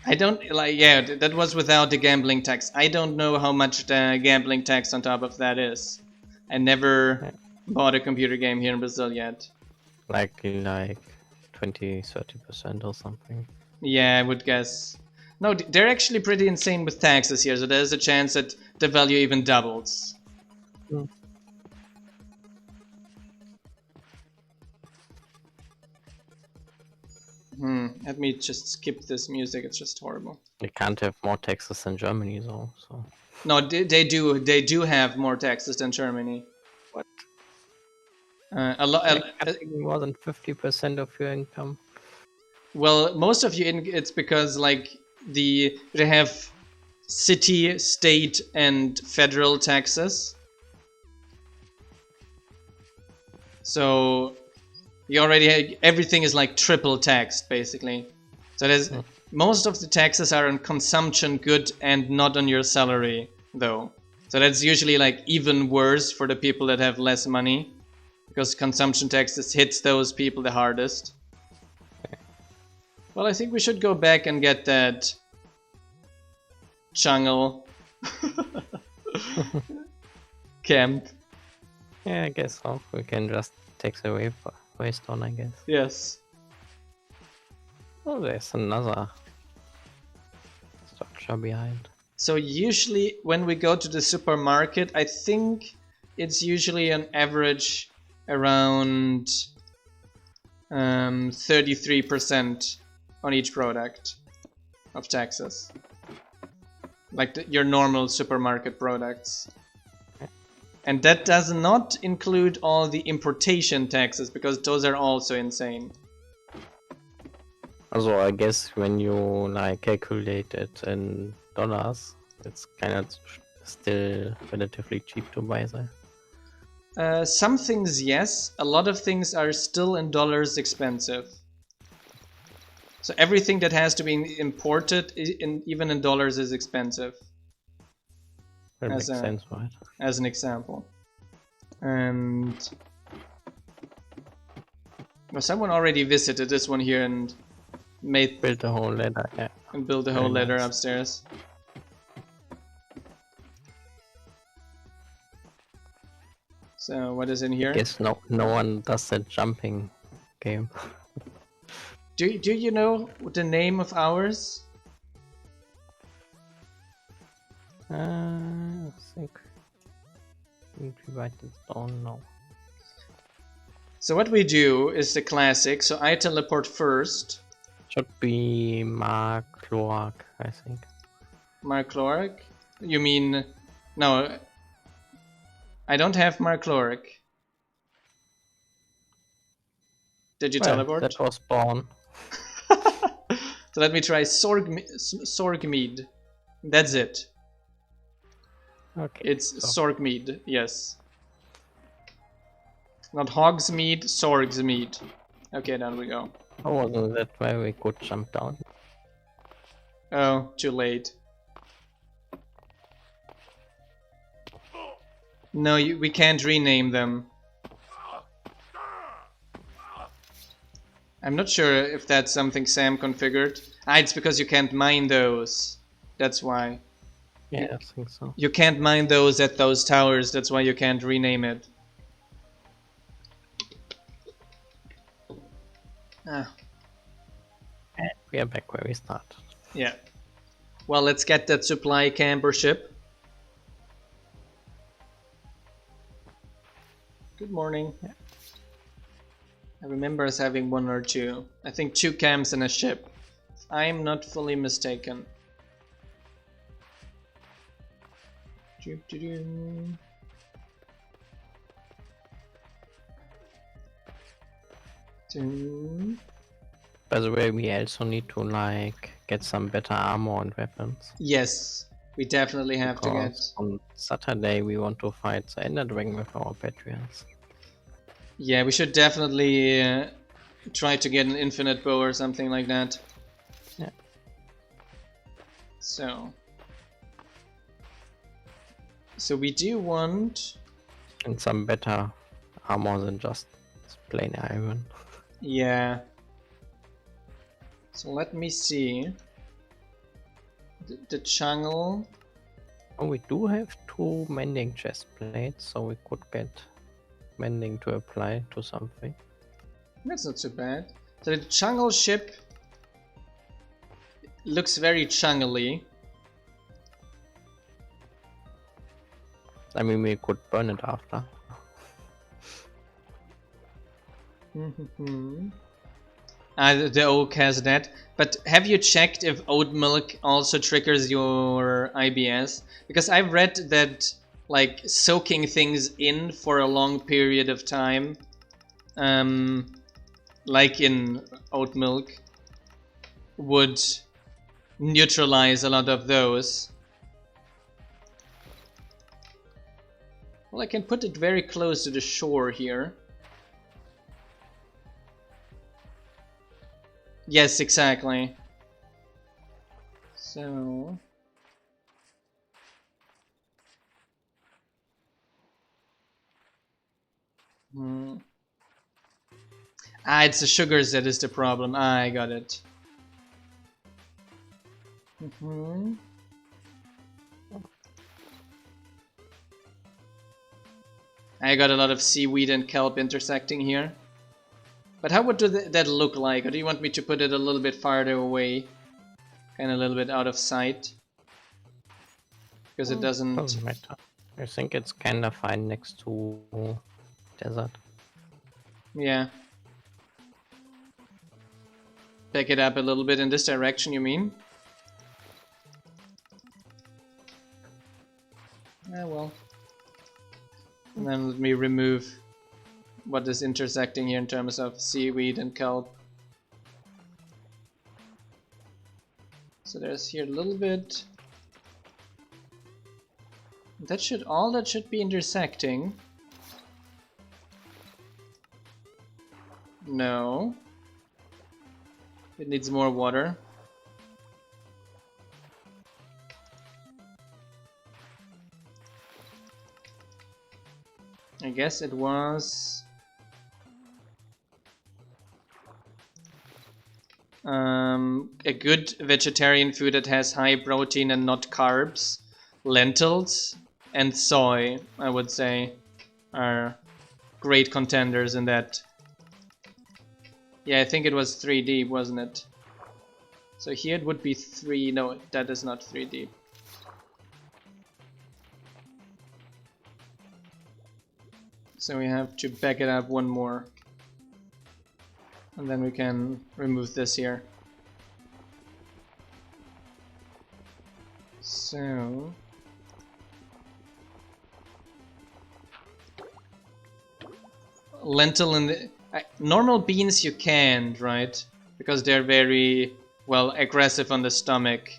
I don't like, yeah, that was without the gambling tax. I don't know how much the gambling tax on top of that is. I never bought a computer game here in Brazil yet. Like 20-30% or something. Yeah, I would guess. No, they're actually pretty insane with taxes here, so there's a chance that the value even doubles. Let me just skip this music. It's just horrible. They can't have more taxes than Germany, though. So No, they do. They do have more taxes than Germany. what? A lot. They're cutting more than 50% of your income. Well, most of you, it's because like they have city, state, and federal taxes. So you already everything is like triple taxed basically. So there's most of the taxes are on consumption good and not on your salary though. So that's usually like even worse for the people that have less money because consumption taxes hits those people the hardest. Well, I think we should go back and get that jungle camp. Yeah, I guess so. We can just take the waystone, I guess. Yes. Oh, there's another structure behind. So usually when we go to the supermarket, I think it's usually an average around 33% on each product of taxes. Like your normal supermarket products. And that does not include all the importation taxes because those are also insane. Also, I guess when you like calculate it in dollars, it's kind of still relatively cheap to buy there. Some things, yes. A lot of things are still in dollars expensive. So everything that has to be imported, even in dollars, is expensive. That makes sense, right? As an example. And well, someone already visited this one here and built a whole ladder, yeah. And built a whole Very ladder nice. upstairs. So what is in here? Guess no one does that jumping game. Do you know the name of ours? I think need to write it down now. So what we do is the classic. So I teleport first. Should be Mark Cloak, I think. Mark Cloric? You mean... No. I don't have Mark Cloric. Did you teleport? That was Spawn. So let me try Sorgmead. That's it. Okay. It's so Sorgmead, yes. Not Hogsmeade, Sorgsmead. Okay, down we go. How wasn't that where we could jump down? Oh, too late. No, we can't rename them. I'm not sure if that's something Sam configured. Ah, it's because you can't mine those. That's why. Yeah, I think so. You can't mine those at those towers, that's why you can't rename it. Ah, And we are back where we started. yeah. Well, let's get that supply camper ship. Good morning. Yeah. I remember us having one or two. I think 2 camps and a ship. If I'm not fully mistaken. Doo-doo-doo. Doo. By the way, we also need to like get some better armor and weapons. Yes, we definitely have to get. Because on Saturday we want to fight the Ender Dragon with our Patriots. Yeah, we should definitely try to get an infinite bow or something like that. Yeah. So we do want. And some better armor than just plain iron. Yeah. So let me see. The jungle. Oh, we do have 2 mending chest plates, so we could get mending to apply to something. That's not so bad. So the jungle ship looks very jungly. I mean, we could burn it after. The oak has that. But have you checked if oat milk also triggers your IBS? Because I've read that like soaking things in for a long period of time, like in oat milk, would neutralize a lot of those. Well, I can put it very close to the shore here. Yes, exactly. So... Ah, it's the sugars that is the problem. Ah, I got it. I got a lot of seaweed and kelp intersecting here. But how would that look like? Or do you want me to put it a little bit farther away? Kind of a little bit out of sight? Because it doesn't... Doesn't matter. I think it's kind of fine next to desert. Yeah. Back it up a little bit in this direction, you mean? Ah, well. And then let me remove what is intersecting here in terms of seaweed and kelp. So there's here a little bit. That should be intersecting. No. It needs more water. I guess it was a good vegetarian food that has high protein and not carbs. Lentils and soy, I would say, are great contenders in that. Yeah, I think it was 3 deep, wasn't it? So here it would be 3. No, that is not 3 deep. So we have to back it up one more. And then we can remove this here. So... lentil in the... normal beans you can't, right? Because they're very, well, aggressive on the stomach.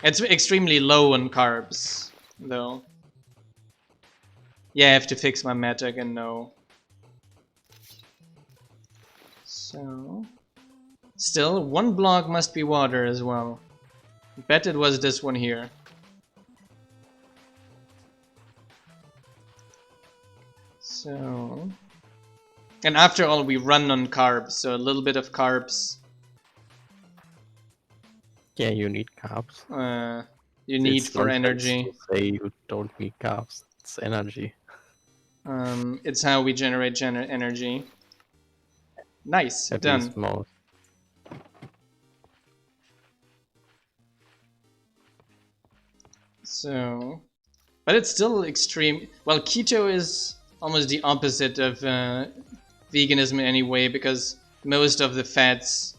It's extremely low on carbs, though. Yeah, I have to fix my meta again, no. So... still, one block must be water as well. Bet it was this one here. So... and after all, we run on carbs, so a little bit of carbs. Yeah, you need carbs. You need It's for nonsense energy. to say you don't need carbs. It's energy. It's how we generate energy. Nice, At done. least most. So, but it's still extreme. Well, keto is almost the opposite of veganism in any way, because most of the fats,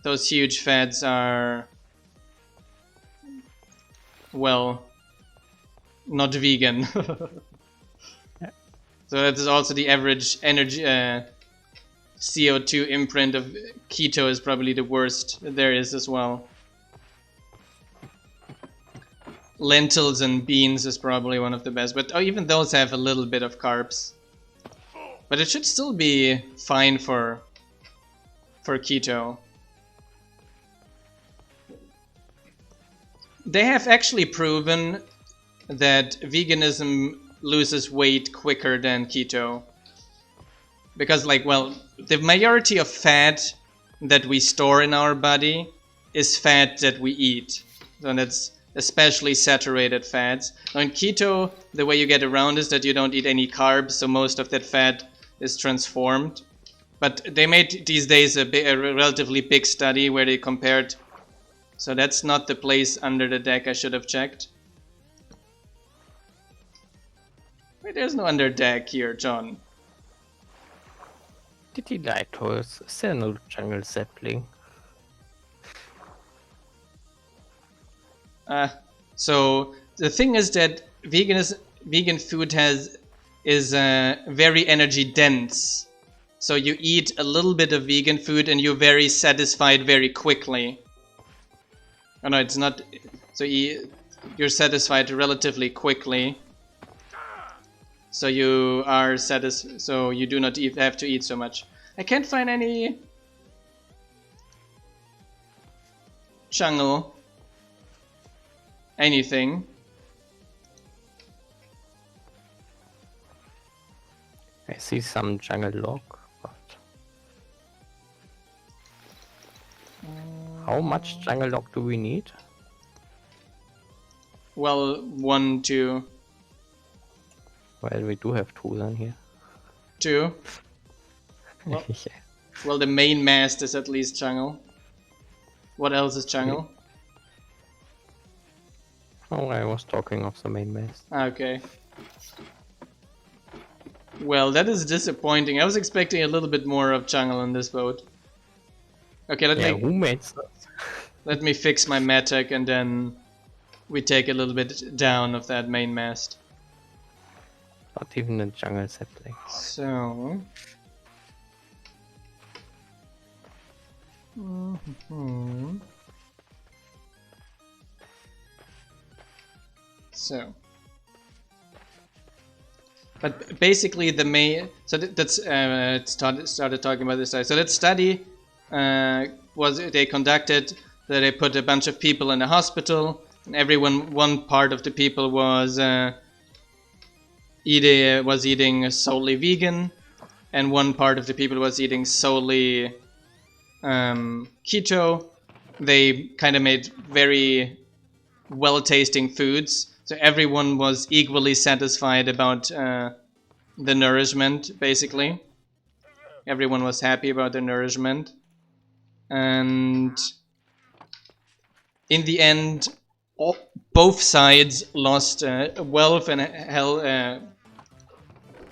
those huge fats, are, well, not vegan. So that is also the average energy CO2 imprint of keto is probably the worst there is as well. Lentils and beans is probably one of the best, but even those have a little bit of carbs. But it should still be fine for keto. They have actually proven that veganism loses weight quicker than keto. Because, like, well, the majority of fat that we store in our body is fat that we eat. So that's especially saturated fats. Now in keto, the way you get around is that you don't eat any carbs, so most of that fat is transformed. But they made these days a relatively big study where they compared. So that's not the place under the deck I should have checked. Wait, there's no under deck here, John. Did Lighthouse? Is there no jungle sapling? So the thing is that vegan food is very energy dense. So you eat a little bit of vegan food and you're very satisfied very quickly. Oh no, it's not. So you're satisfied relatively quickly. So you are So you do not have to eat so much. I can't find any jungle. Anything. I see some jungle log, but how much jungle log do we need? Well, 1, 2, Well, we do have 2 then here. 2. Well, Yeah. well, the main mast is at least jungle. What else is jungle? Oh, I was talking of the main mast. Okay. Well, that is disappointing. I was expecting a little bit more of jungle on this boat. Okay, Who made that? let me fix my mattock and then we take a little bit down of that main mast. Not even a jungle sapling. So. So. But basically the main, so that's started talking about this study. So that study they conducted, that they put a bunch of people in a hospital, and one part of the people was eating solely vegan, and one part of the people was eating solely keto. They kind of made very well-tasting foods. So everyone was equally satisfied about the nourishment, basically. Everyone was happy about the nourishment. And in the end, both sides lost wealth and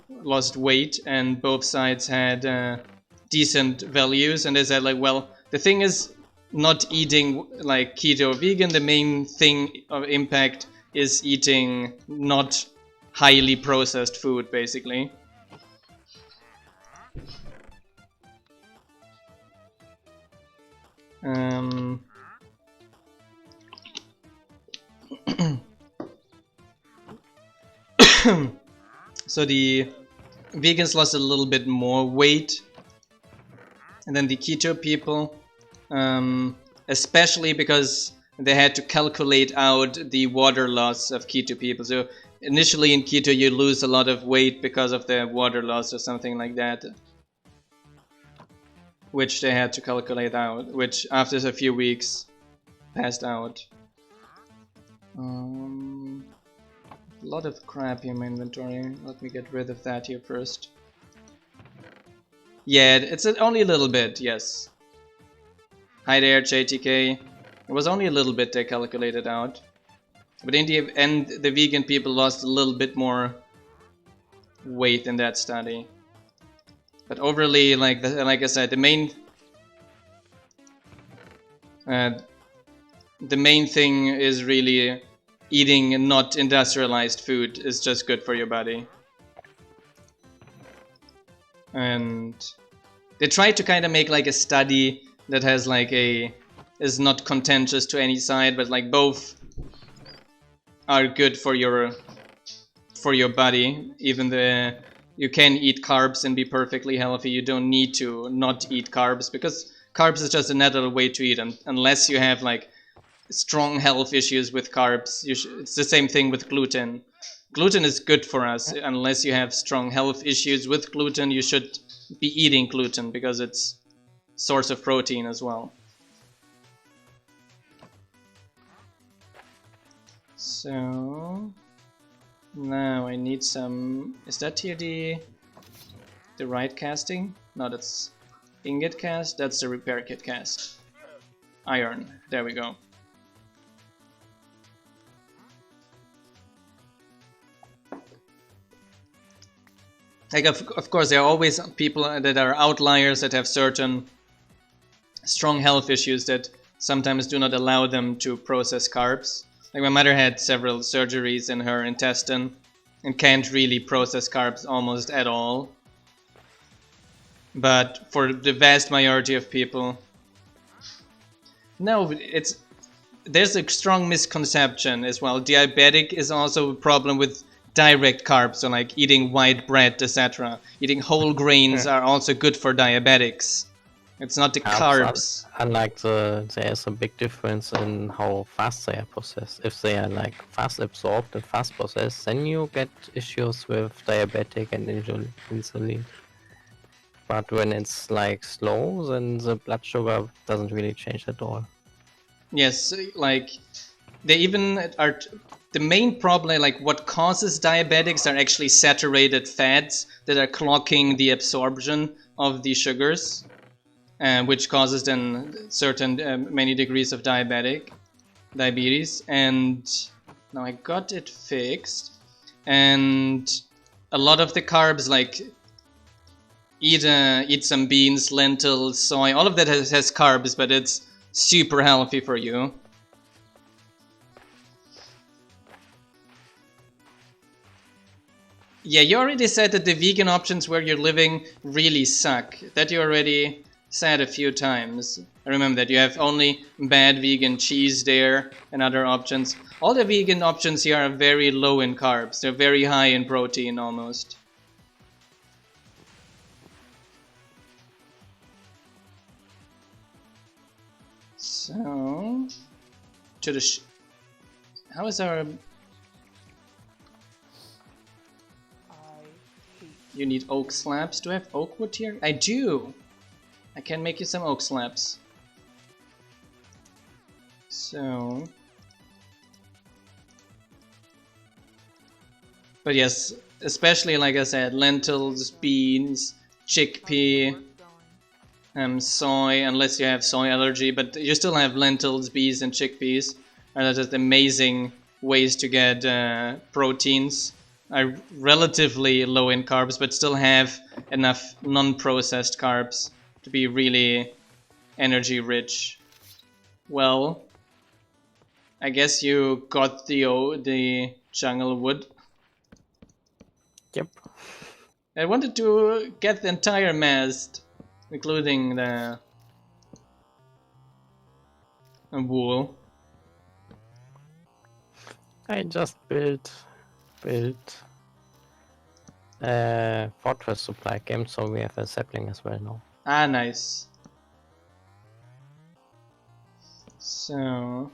lost weight, and both sides had decent values. And they said, like, well, the thing is not eating like keto or vegan. The main thing of impact is eating not highly processed food, basically. So the vegans lost a little bit more weight, and then the keto people, especially because they had to calculate out the water loss of keto people. So initially in keto you lose a lot of weight because of the water loss or something like that, which they had to calculate out, which after a few weeks passed out. A lot of crap in my inventory. Let me get rid of that here first. Yeah, it's only a little bit, yes. Hi there, JTK. It was only a little bit they calculated out. But in the end, the vegan people lost a little bit more weight in that study. But overly, like I said, the main thing is really eating not industrialized food is just good for your body. And they tried to kind of make like a study that has like is not contentious to any side, but like both are good for your body. Even you can eat carbs and be perfectly healthy. You don't need to not eat carbs, because carbs is just another way to eat, unless you have like strong health issues with carbs. It's the same thing with gluten. Gluten is good for us. Unless you have strong health issues with gluten, you should be eating gluten because it's source of protein as well. So now I need some. Is that here the right casting? No, that's ingot cast. That's the repair kit cast. Iron. There we go. Like, of course, there are always people that are outliers that have certain strong health issues that sometimes do not allow them to process carbs. Like, my mother had several surgeries in her intestine and can't really process carbs almost at all. But for the vast majority of people, no, there's a strong misconception as well. Diabetic is also a problem with direct carbs, so like eating white bread, etc. Eating whole grains are also good for diabetics. It's not the carbs. Unlike there's a big difference in how fast they are processed. If they are like fast absorbed and fast processed, then you get issues with diabetic and insulin. But when it's like slow, then the blood sugar doesn't really change at all. Yes, like they even are. The main problem, like what causes diabetics, are actually saturated fats that are clogging the absorption of the sugars, which causes then certain many degrees of diabetes. And now I got it fixed. And a lot of the carbs, like eat some beans, lentils, soy, all of that has carbs, but it's super healthy for you. Yeah, you already said that the vegan options where you're living really suck. That you already said a few times. I remember that you have only bad vegan cheese there and other options. All the vegan options here are very low in carbs. They're very high in protein almost. So, to the how is our? You need oak slabs. Do I have oak wood here? I do. I can make you some oak slabs. So, but yes, especially like I said, lentils, beans, chickpea. Soy, unless you have soy allergy, but you still have lentils, beans, and chickpeas. And they're just amazing ways to get proteins. Are relatively low in carbs, but still have enough non-processed carbs to be really energy rich. Well, I guess you got the jungle wood. Yep. I wanted to get the entire mast, including the wool. I just built fortress supply camp, so we have a sapling as well now. Ah, nice. So,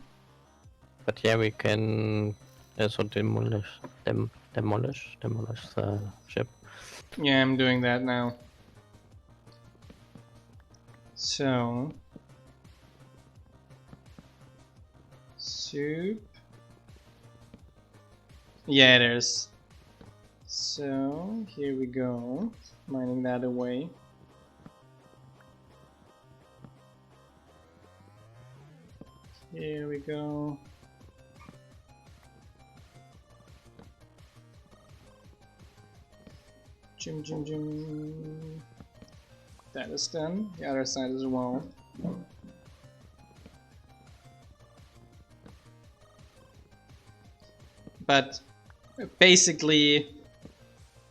but yeah, we can also demolish the ship. Yeah, I'm doing that now. So, soup. Yeah, it is. So, here we go. Mining that away. Here we go. Jim. That is done. The other side as well. But basically,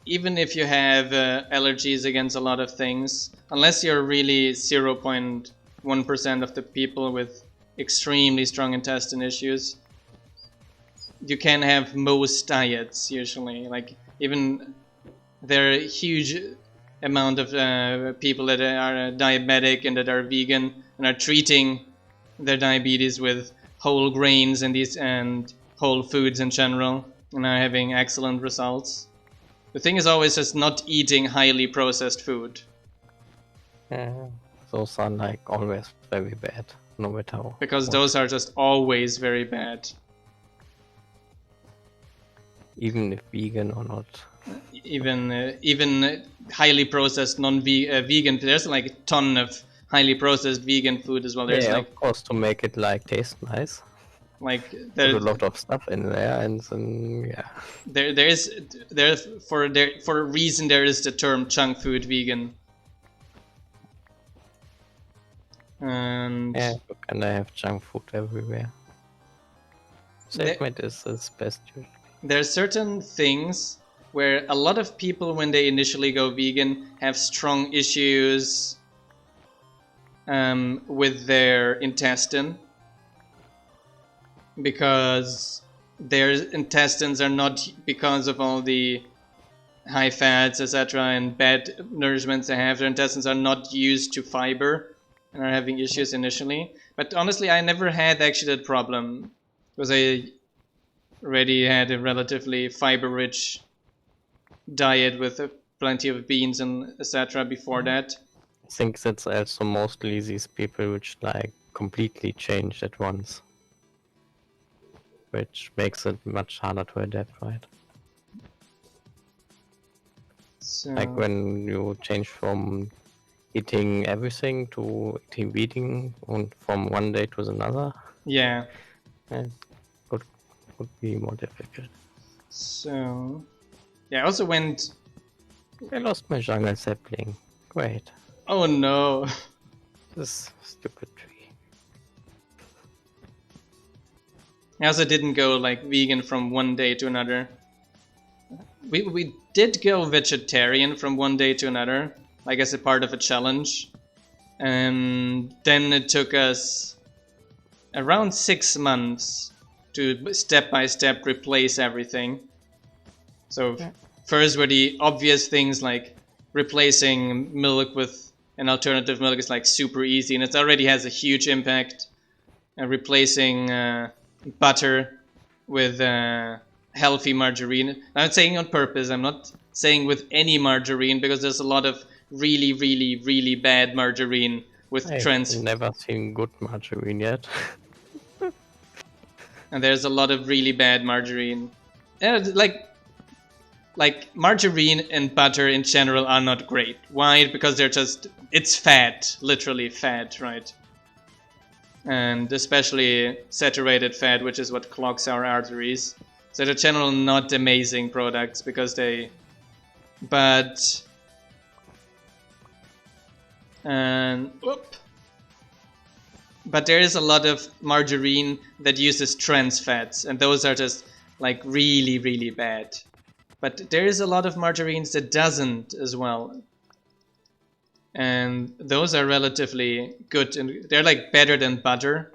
even if you have allergies against a lot of things, unless you're really 0.1% of the people with extremely strong intestine issues, you can have most diets usually. Like, even there are a huge amount of people that are diabetic and that are vegan and are treating their diabetes with whole grains and whole foods in general, and are having excellent results. The thing is always just not eating highly processed food. Those are like always very bad, no matter what. Because those are just always very bad. Even if vegan or not. Even highly processed non-vegan, there's like a ton of highly processed vegan food as well. There's yeah, like, of course, to make it like taste nice. Like Put a lot of stuff in there, and then yeah. for a reason there is the term junk food vegan. And Yeah, you can have junk food everywhere. Safe meat is best usually. there are certain things where a lot of people, when they initially go vegan, have strong issues with their intestine, because their intestines are not, because of all the high fats, etc., and bad nourishments they have, their intestines are not used to fiber and are having issues initially. But honestly, I never had actually that problem, because I already had a relatively fiber-rich diet with plenty of beans and etc. before that. I think that's also mostly these people which like completely change at once, which makes it much harder to adapt, right? So Like when you change from eating everything to eating vegan, and from one day to another, yeah. it could be more difficult. So yeah, I also went. I lost my jungle sapling. Great. Oh no. This stupid tree. I also didn't go like vegan from one day to another. We did go vegetarian from one day to another, like as a part of a challenge. And then it took us around 6 months to step by step replace everything. So first were the obvious things, like replacing milk with an alternative milk is like super easy, and it already has a huge impact. Replacing butter with healthy margarine. I'm not saying on purpose. I'm not saying with any margarine, because there's a lot of really, really, really bad margarine with I've never seen good margarine yet. and there's a lot of really bad margarine. Like margarine and butter in general are not great. Why? Because it's fat, literally fat, right? And especially saturated fat, which is what clogs our arteries. So they're generally not amazing products, because but there is a lot of margarine that uses trans fats, and those are just like really, really bad. But there is a lot of margarines that doesn't as well, and those are relatively good, and they're like better than butter,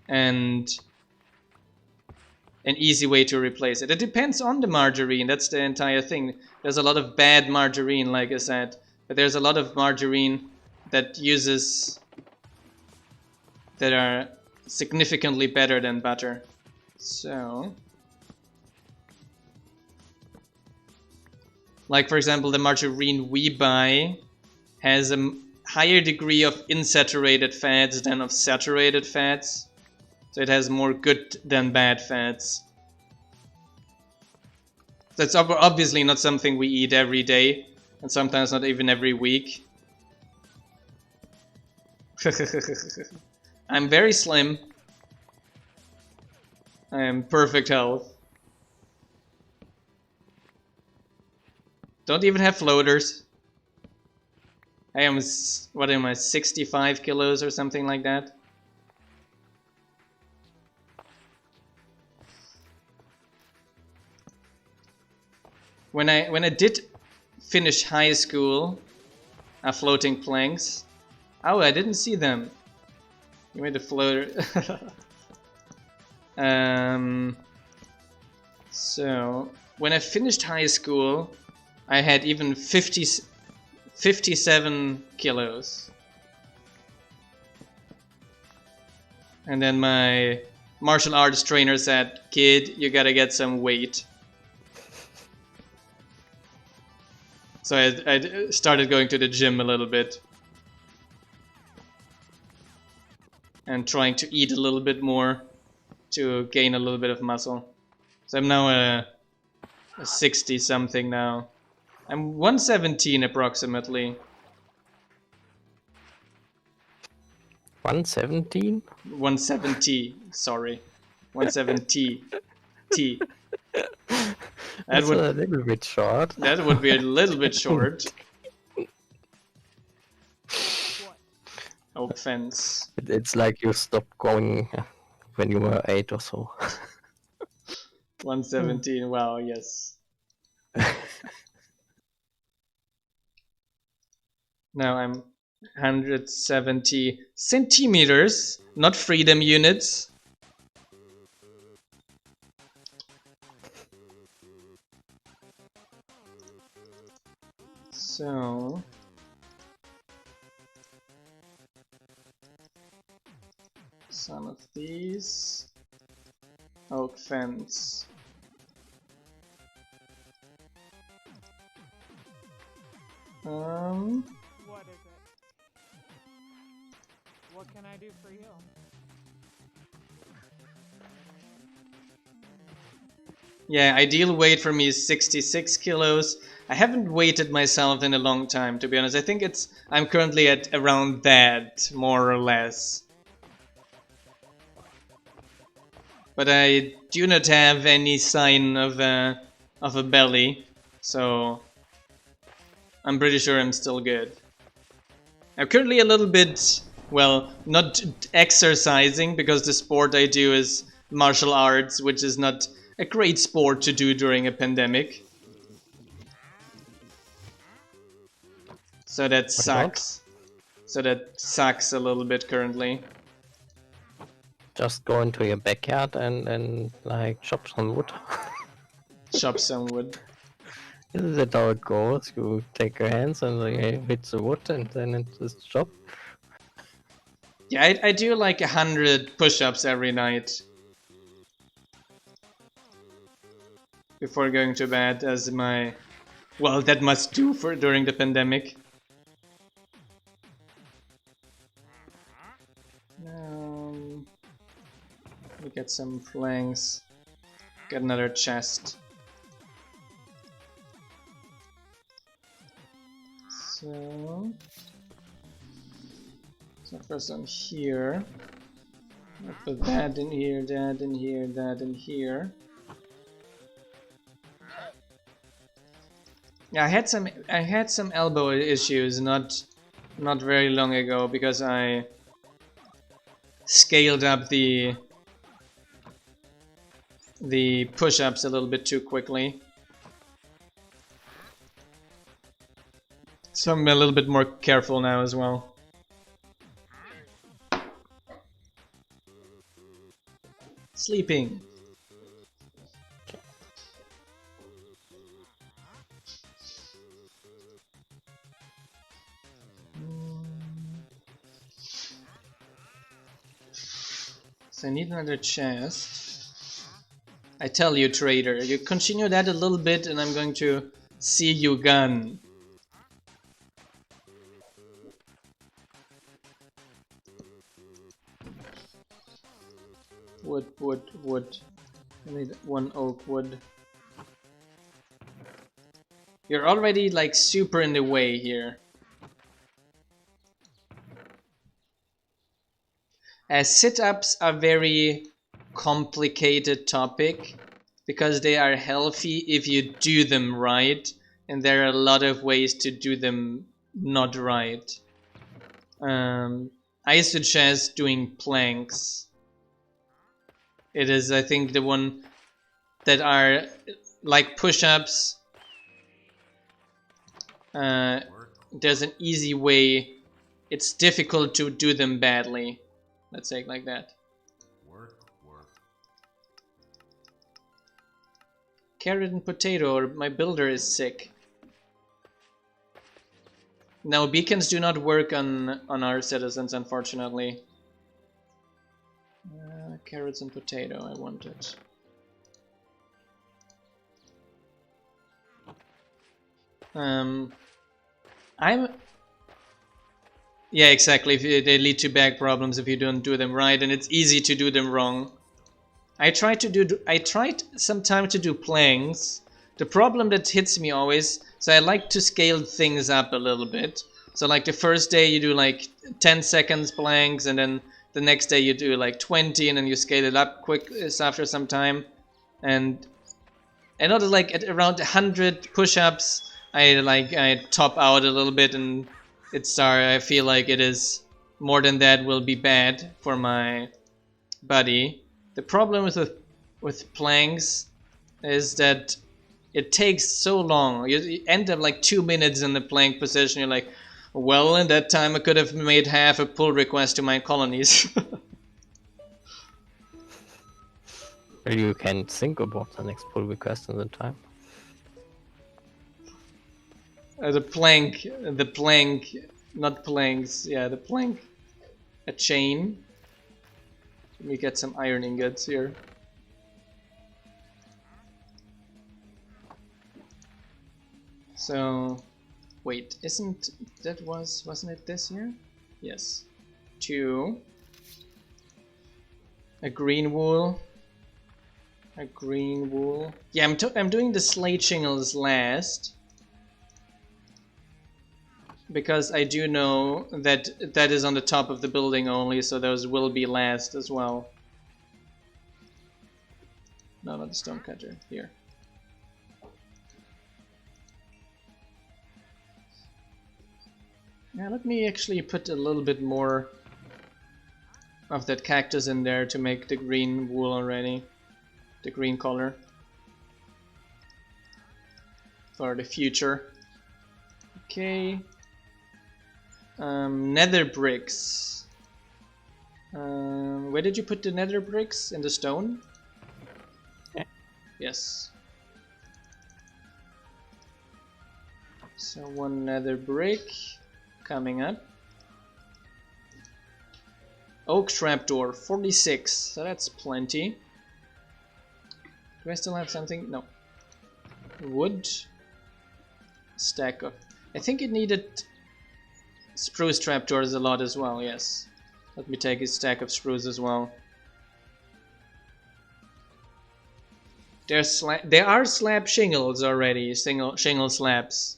and an easy way to replace it. It depends on the margarine. That's the entire thing. There's a lot of bad margarine, like I said, but there's a lot of margarine that are significantly better than butter. So, like for example, the margarine we buy has a higher degree of unsaturated fats than of saturated fats. So it has more good than bad fats. That's obviously not something we eat every day, and sometimes not even every week. I'm very slim. I am perfect health. Don't even have floaters. I am, what am I, 65 kilos or something like that? When I did finish high school, floating planks. Oh, I didn't see them. You made a floater. So when I finished high school, I had even 57 kilos. And then my martial arts trainer said, "Kid, you gotta get some weight." So I started going to the gym a little bit. And trying to eat a little bit more to gain a little bit of muscle. So I'm now a 60 something now. I'm 117 approximately. 117? 170, sorry. 17T. T. That's a little bit short. That would be a little bit short. Oak fence. It's like you stopped going when you were 8 or so. 117. Wow, yes. Now I'm 170 centimeters, not freedom units. So some of these. Oak fence. What is it? What can I do for you? Yeah, ideal weight for me is 66 kilos. I haven't weighted myself in a long time, to be honest. I think I'm currently at around that, more or less. But I do not have any sign of a belly, so I'm pretty sure I'm still good. I'm currently a little bit, well, not exercising, because the sport I do is martial arts, which is not a great sport to do during a pandemic. So that sucks. So that sucks a little bit currently. Just go into your backyard and like chop some wood. Chop some wood. Is that how it goes? You take your hands and hit the wood and then it is chopped. Yeah, I do like 100 push-ups every night before going to bed as my, well, that must do for during the pandemic. We get some planks. Get another chest. So first on here. I'll put that in here, that in here, that in here. Yeah, I had some elbow issues not very long ago because I scaled up the push-ups a little bit too quickly. So I'm a little bit more careful now as well. Sleeping. So I need another chest. I tell you, trader, you continue that a little bit and I'm going to see you gun. Wood. I need one oak wood. You're already like super in the way here. Sit-ups are very complicated topic because they are healthy if you do them right, and there are a lot of ways to do them not right. I suggest doing planks. It is, I think, the one that are like push-ups. There's an easy way. It's difficult to do them badly. Let's say it like that. Work. Carrot and potato, or my builder is sick. No, beacons do not work on our citizens, unfortunately. Carrots and potato, I wanted. Yeah, exactly. They lead to back problems if you don't do them right, and it's easy to do them wrong. I tried sometime to do planks. The problem that hits me always, so I like to scale things up a little bit. So like the first day you do like 10 seconds planks, and then the next day you do like 20, and then you scale it up quick after some time. And I noticed like at around 100 push-ups, I top out a little bit, and I feel like it is more than that will be bad for my body. The problem with planks is that it takes so long. You end up like 2 minutes in the plank position. You're like, well, in that time I could have made half a pull request to Minecolonies. You can think about the next pull request in the time. The plank, not planks, yeah, the plank, a chain. Let me get some iron ingots here. So, wait, wasn't it this here? Yes. 2. A green wool. A green wool. Yeah, I'm doing the slate shingles last. Because I do know that that is on the top of the building only, so those will be last as well. No, not the stone cutter. Here. Now let me actually put a little bit more of that cactus in there to make the green wool already. The green color. For the future. Okay. Nether bricks. Where did you put the nether bricks? In the stone? Yeah. Yes. So 1 nether brick coming up. Oak trapdoor, 46. So that's plenty. Do I still have something? No. Wood. Stack of... I think it needed spruce trapdoors a lot as well, yes. Let me take a stack of spruce as well. There are slab shingles already, shingle slabs.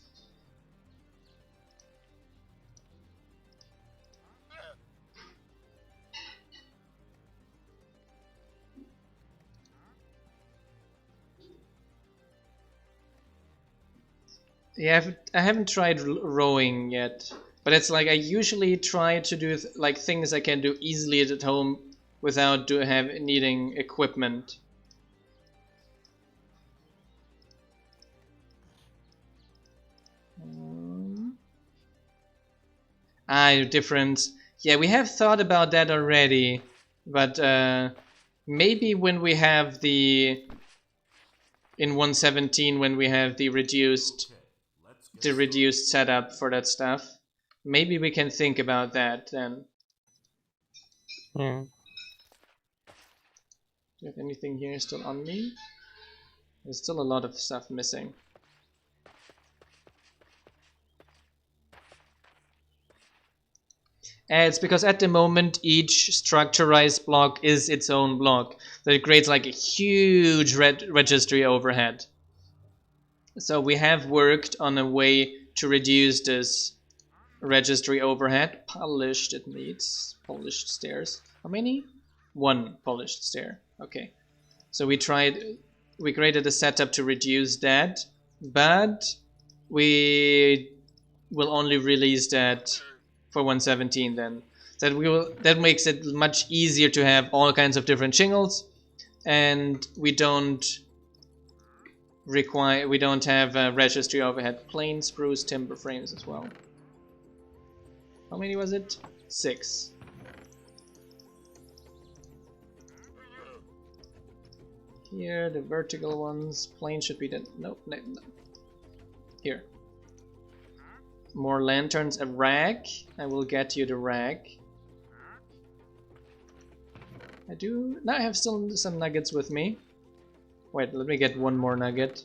Yeah, I haven't tried rowing yet, but it's like I usually try to do like things I can do easily at home without needing equipment. Different. Yeah, we have thought about that already, but maybe when we have in 1.17 when we have the reduced setup for that stuff, maybe we can think about that then. Yeah. Do you have anything here still on me? There's still a lot of stuff missing. It's because at the moment each structurized block is its own block. So it creates like a huge registry overhead. So we have worked on a way to reduce this registry overhead. Polished it needs. Polished stairs. How many? 1 polished stair. Okay. So we created a setup to reduce that, but we will only release that for 1.17 then. That makes it much easier to have all kinds of different shingles, and we don't have a registry overhead. Plain spruce timber frames as well. How many was it? 6. Here, the vertical ones. Plain should be the... Nope. No. Here. More lanterns. A rack. I will get you the rack. Now I have still some nuggets with me. Wait, let me get 1 more nugget.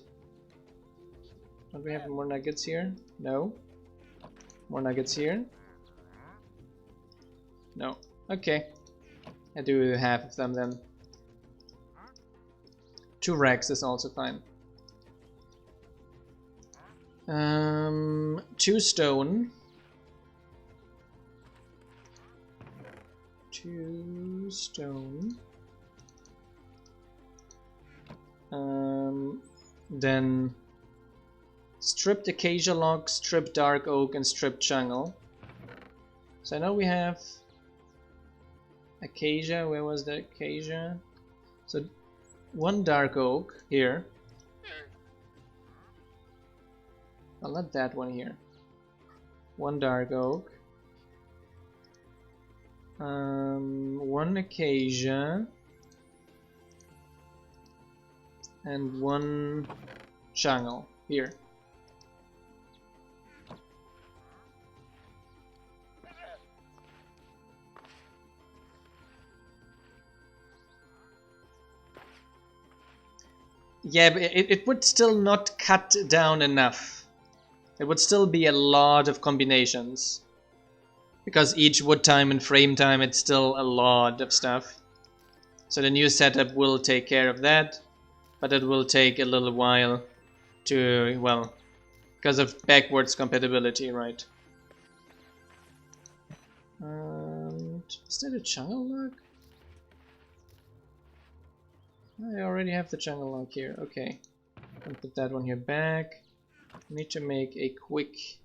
Don't we have more nuggets here? No. More nuggets here? No. Okay. I do half of them then. 2 racks is also fine. 2 stone. 2 stone. Then stripped acacia log, stripped dark oak, and stripped jungle. So I know we have acacia. Where was the acacia? So 1 dark oak here. Well, not that one here. 1 dark oak. 1 acacia. And 1 jungle here. Yeah, but it would still not cut down enough. It would still be a lot of combinations. Because each wood time and frame time, it's still a lot of stuff. So the new setup will take care of that. But it will take a little while to, well, because of backwards compatibility, right? Is that a jungle log? I already have the jungle log here. Okay, I'll put that one here back. I need to make a quick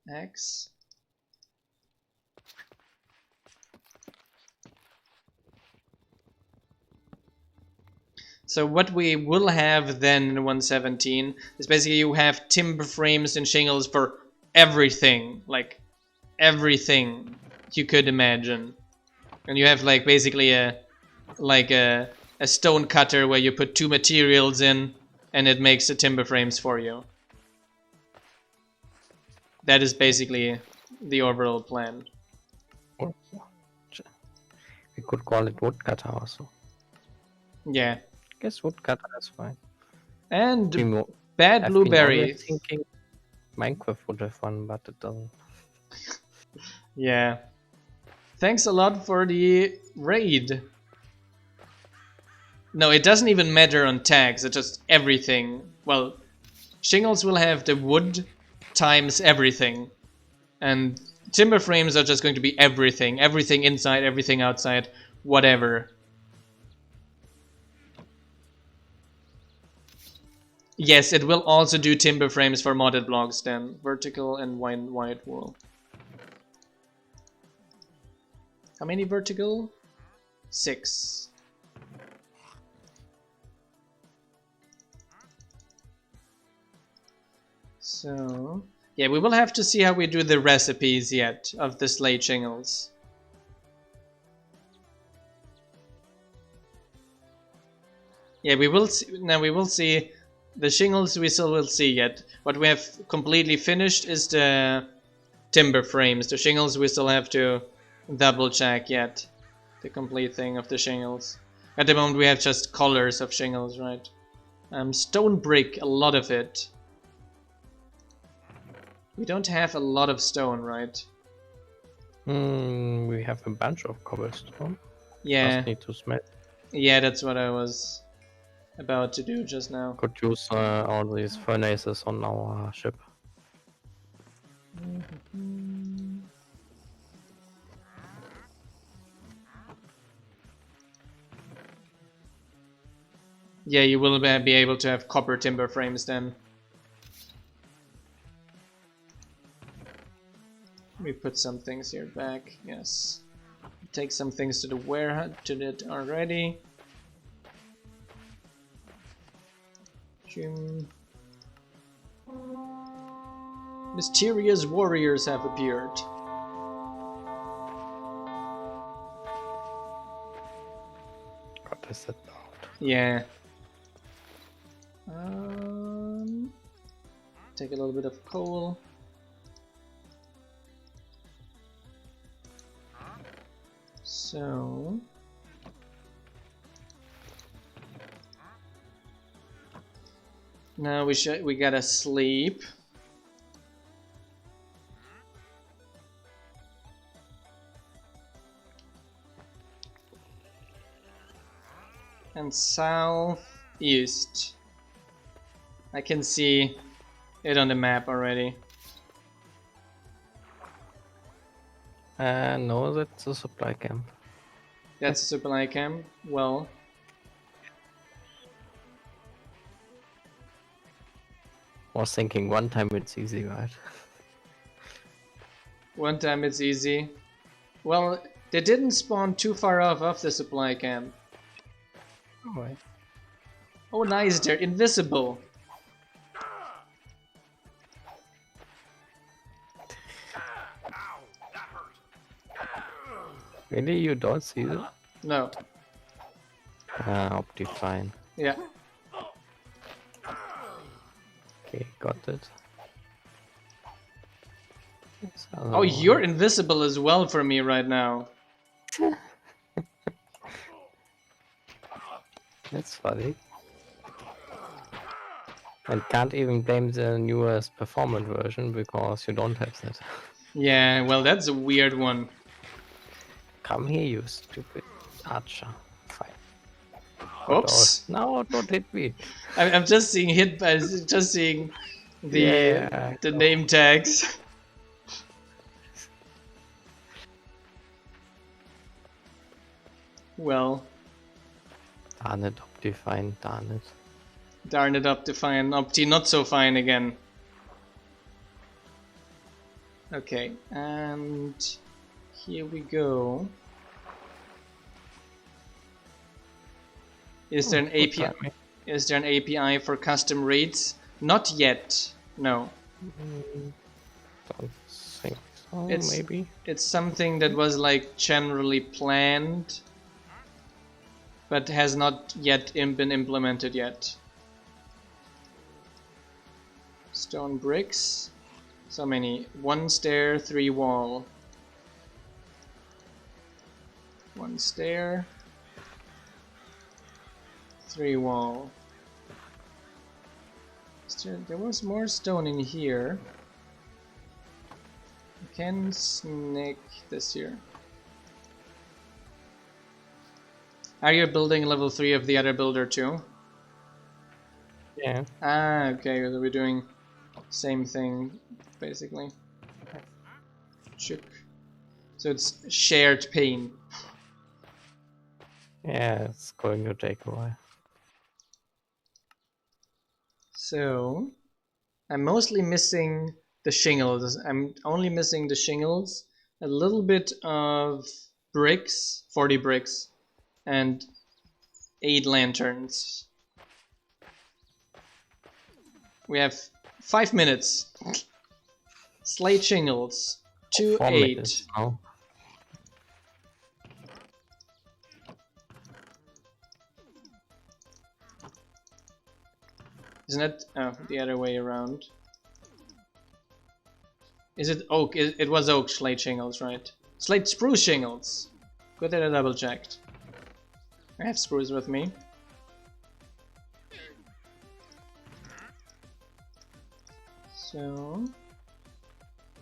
axe. So what we will have then in 117 is basically you have timber frames and shingles for everything, like everything you could imagine. And you have like basically a stone cutter where you put 2 materials in and it makes the timber frames for you. That is basically the overall plan. We could call it woodcutter also. Yeah. Guess woodcutter is fine. And I've bad been blueberries. always thinking Minecraft would have one, but it doesn't. Yeah. Thanks a lot for the raid. No, it doesn't even matter on tags, it's just everything. Well, shingles will have the wood times everything. And timber frames are just going to be everything. Everything inside, everything outside, whatever. Yes, it will also do timber frames for modded blocks then. Vertical and white wool. How many vertical? 6. So, yeah, we will have to see how we do the recipes yet of the slate shingles. Yeah, we will see. Now we will see the shingles. We still will see yet. What we have completely finished is the timber frames. The shingles we still have to double check yet. The complete thing of the shingles. At the moment we have just colors of shingles, right? Stone brick, a lot of it. We don't have a lot of stone, right? We have a bunch of cobblestone. Yeah. Just need to smelt. Yeah, that's what I was about to do just now. Could use all these furnaces on our ship. Yeah, you will be able to have copper timber frames then. Let me put some things here back. Yes. Take some things to the warehouse to it already. Mysterious warriors have appeared. What is it about? Yeah. Take a little bit of coal. So now we gotta sleep. And southeast. I can see it on the map already. No, that's a supply camp. That's a supply camp. Well, Was thinking one time it's easy, right? one time it's easy. Well, they didn't spawn too far off of the supply camp. Alright. Oh, nice, they're invisible. Really, you don't see them? No. Optifine. Yeah. Okay, got it. Oh, you're invisible as well for me right now. That's funny. And can't even blame the newest performance version because you don't have that. Yeah, well, that's a weird one. Come here, you stupid archer. Fine. Oops. No, don't hit me. I'm just seeing hit by just seeing the Yeah, the name tags. Well, Darn it, Optifine, darn it. darn it, Optifine. Opti not so fine again. Okay, and here we go. Is there an Good API? timing. Is there an API for custom reads? Not yet. No. Don't think so, It's- maybe. It's something that was like generally planned, but has not yet been implemented yet. Stone bricks. So many. 1 stair, 3 wall. 1 stair. 3 wall. There was more stone in here. I can sneak this here. Are you building level 3 of the other builder too? Yeah. Ah, okay, so we're doing same thing, basically. Chook. So it's shared pain. Yeah, it's going to take a while. So, I'm mostly missing the shingles. I'm only missing the shingles, a little bit of bricks, 40 bricks, and 8 lanterns. We have 5 minutes. Slate shingles, 2 4 8. minutes now. Isn't it? Oh, the other way around. Is it oak? It was oak slate shingles, right? Slate spruce shingles. Good that I double checked. I have spruce with me. So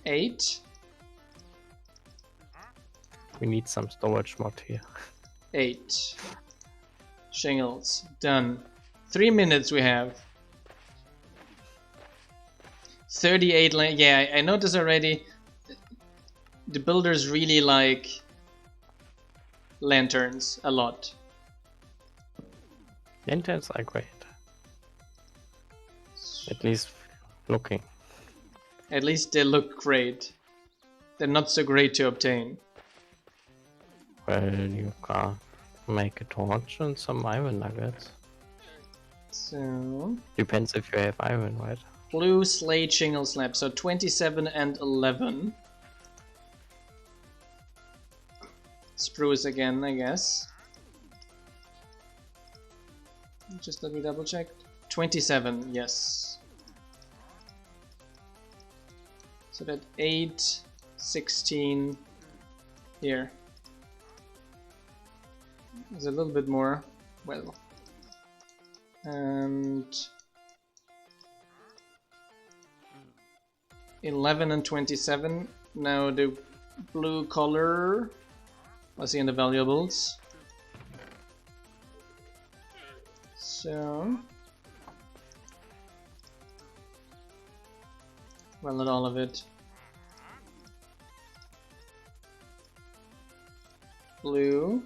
8. We need some storage mod here. 8. Shingles. Done. 3 minutes we have. 38 yeah, I noticed already. The builders really like lanterns a lot. Lanterns are great. At least looking. At least they look great. They're not so great to obtain. Well, you can make a torch and some iron nuggets. So Depends if you have iron, right? blue slate shingle slab. So 27 and 11. Spruce again, I guess. Just let me double check. 27, yes. So that 8, 16 here. There's a little bit more. Well. And 11 and 27. Now the blue color. Let's see in the valuables. So, well, not all of it. Blue.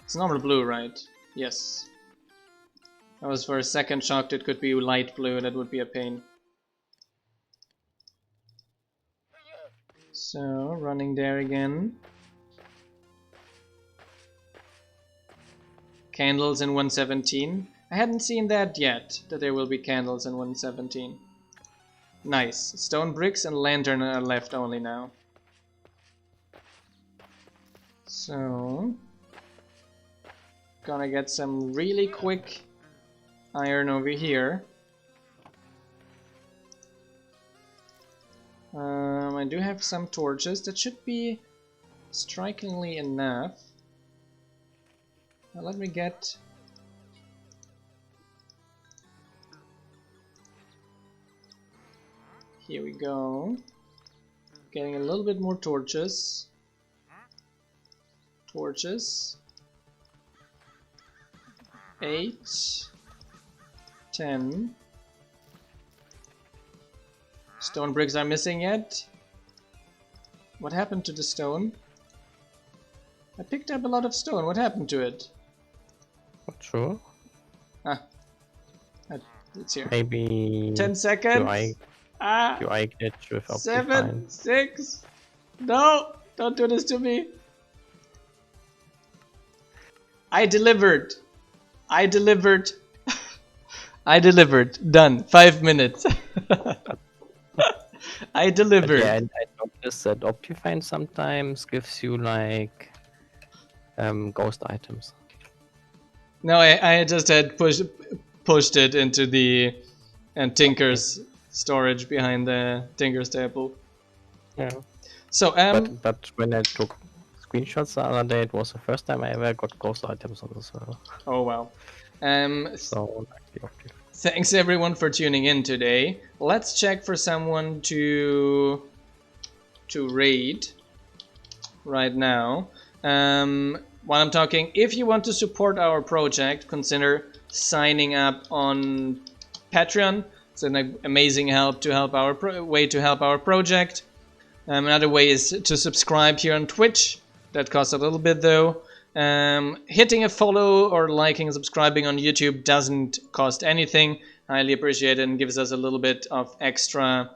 It's normal blue, right? Yes. I was for a second shocked it could be light blue, that would be a pain. So, running there again. Candles in 117. I hadn't seen that yet, that there will be candles in 117. Nice. Stone bricks and lantern are left only now. So, gonna get some really quick iron over here. I do have some torches. That should be strikingly enough. Now let me get... Here we go. Getting a little bit more torches. Torches. 8. 10. Stone bricks are missing yet. What happened to the stone? I picked up a lot of stone. What happened to it? Not sure. Ah. It's here. Maybe 10 seconds. UI glitch with 7, Optifine. 6. No! Don't do this to me. I delivered. I delivered. I delivered. Done. 5 minutes. I delivered. Yeah, I noticed that Optifine sometimes gives you like ghost items. No, I just had pushed it into the Tinker's storage behind the Tinker's table. Yeah. So but when I took screenshots the other day, it was the first time I ever got ghost items on the server. oh wow. So like the Optifine. Thanks everyone for tuning in today. Let's check for someone to raid right now. While I'm talking, if you want to support our project, consider signing up on Patreon. It's an amazing help to help our way to help our project. Another way is to subscribe here on Twitch. That costs a little bit though. Hitting a follow or liking and subscribing on YouTube doesn't cost anything. Highly appreciate it and gives us a little bit of extra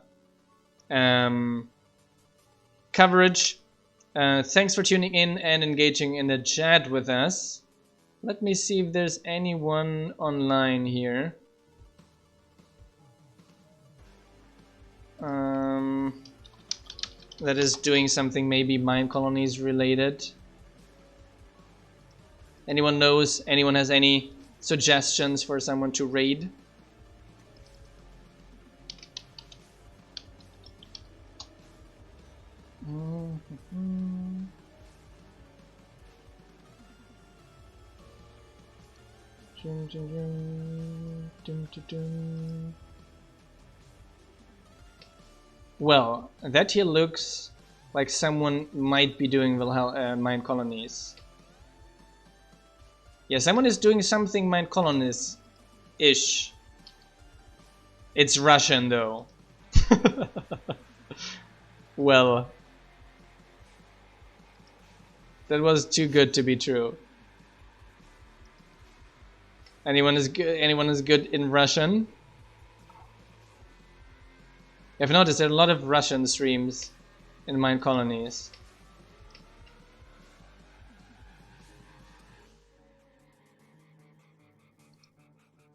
coverage. Thanks for tuning in and engaging in the chat with us. Let me see if there's anyone online here. That is doing something maybe Minecolonies related. Anyone knows? Anyone has any suggestions for someone to raid? Well, that here looks like someone might be doing Minecolonies. Yeah, someone is doing something Minecolonies-ish. It's Russian though. Well, that was too good to be true. Anyone is good in Russian? I've noticed there are a lot of Russian streams in Minecolonies.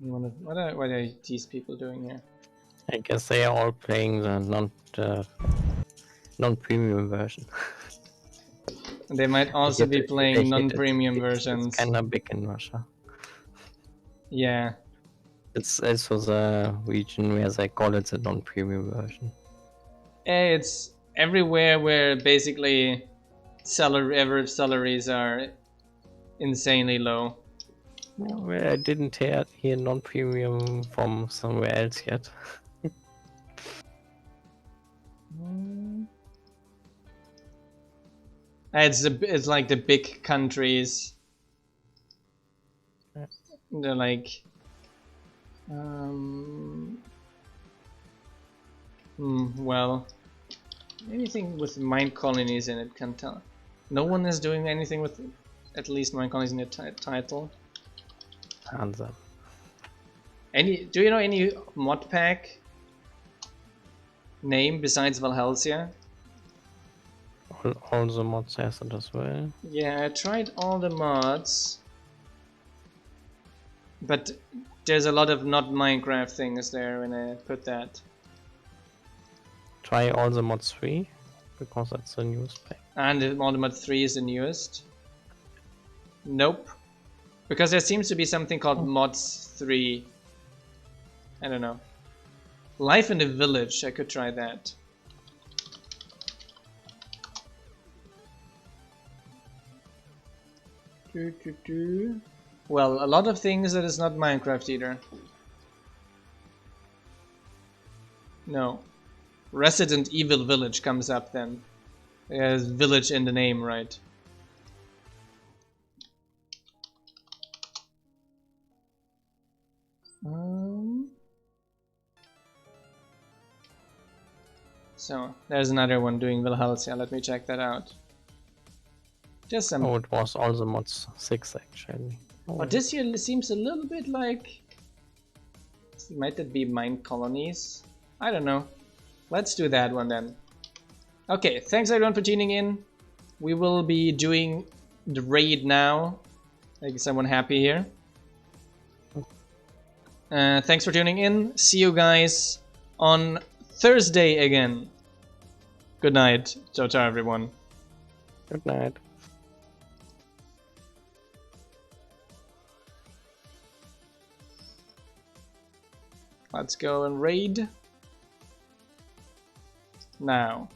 What are these people doing here? I guess they are all playing the non-premium version. They might also be playing non-premium versions. It's kind of big in Russia. Yeah. It's also the region where they call it the non-premium version. It's everywhere where basically average salaries are insanely low. Well, I didn't hear non-premium from somewhere else yet. It's like the big countries. They're like well, anything with Minecolonies in it can tell. No one is doing anything with at least Minecolonies in the title. Hands up. Do you know any mod pack name besides Valhalsia? All the mods has it as well. Yeah, I tried all the mods, but there's a lot of not Minecraft things there when I put that. Try all the mods 3, because that's the newest pack. And the mod 3 is the newest. Nope. Because there seems to be something called mods 3. I don't know. Life in the village, I could try that. Well, a lot of things that is not Minecraft either. No. Resident Evil Village comes up then. There's village in the name, right? So, there's another one doing Valhalsia. Let me check that out. Just some. Oh, it was all the mods 6 actually. Oh, this here seems a little bit like... Might that be Minecolonies? I don't know. Let's do that one then. Okay, thanks everyone for tuning in. We will be doing the raid now. Make someone happy here. Thanks for tuning in. See you guys on Thursday again. Good night. Ciao, ciao everyone. Good night. Let's go and raid now.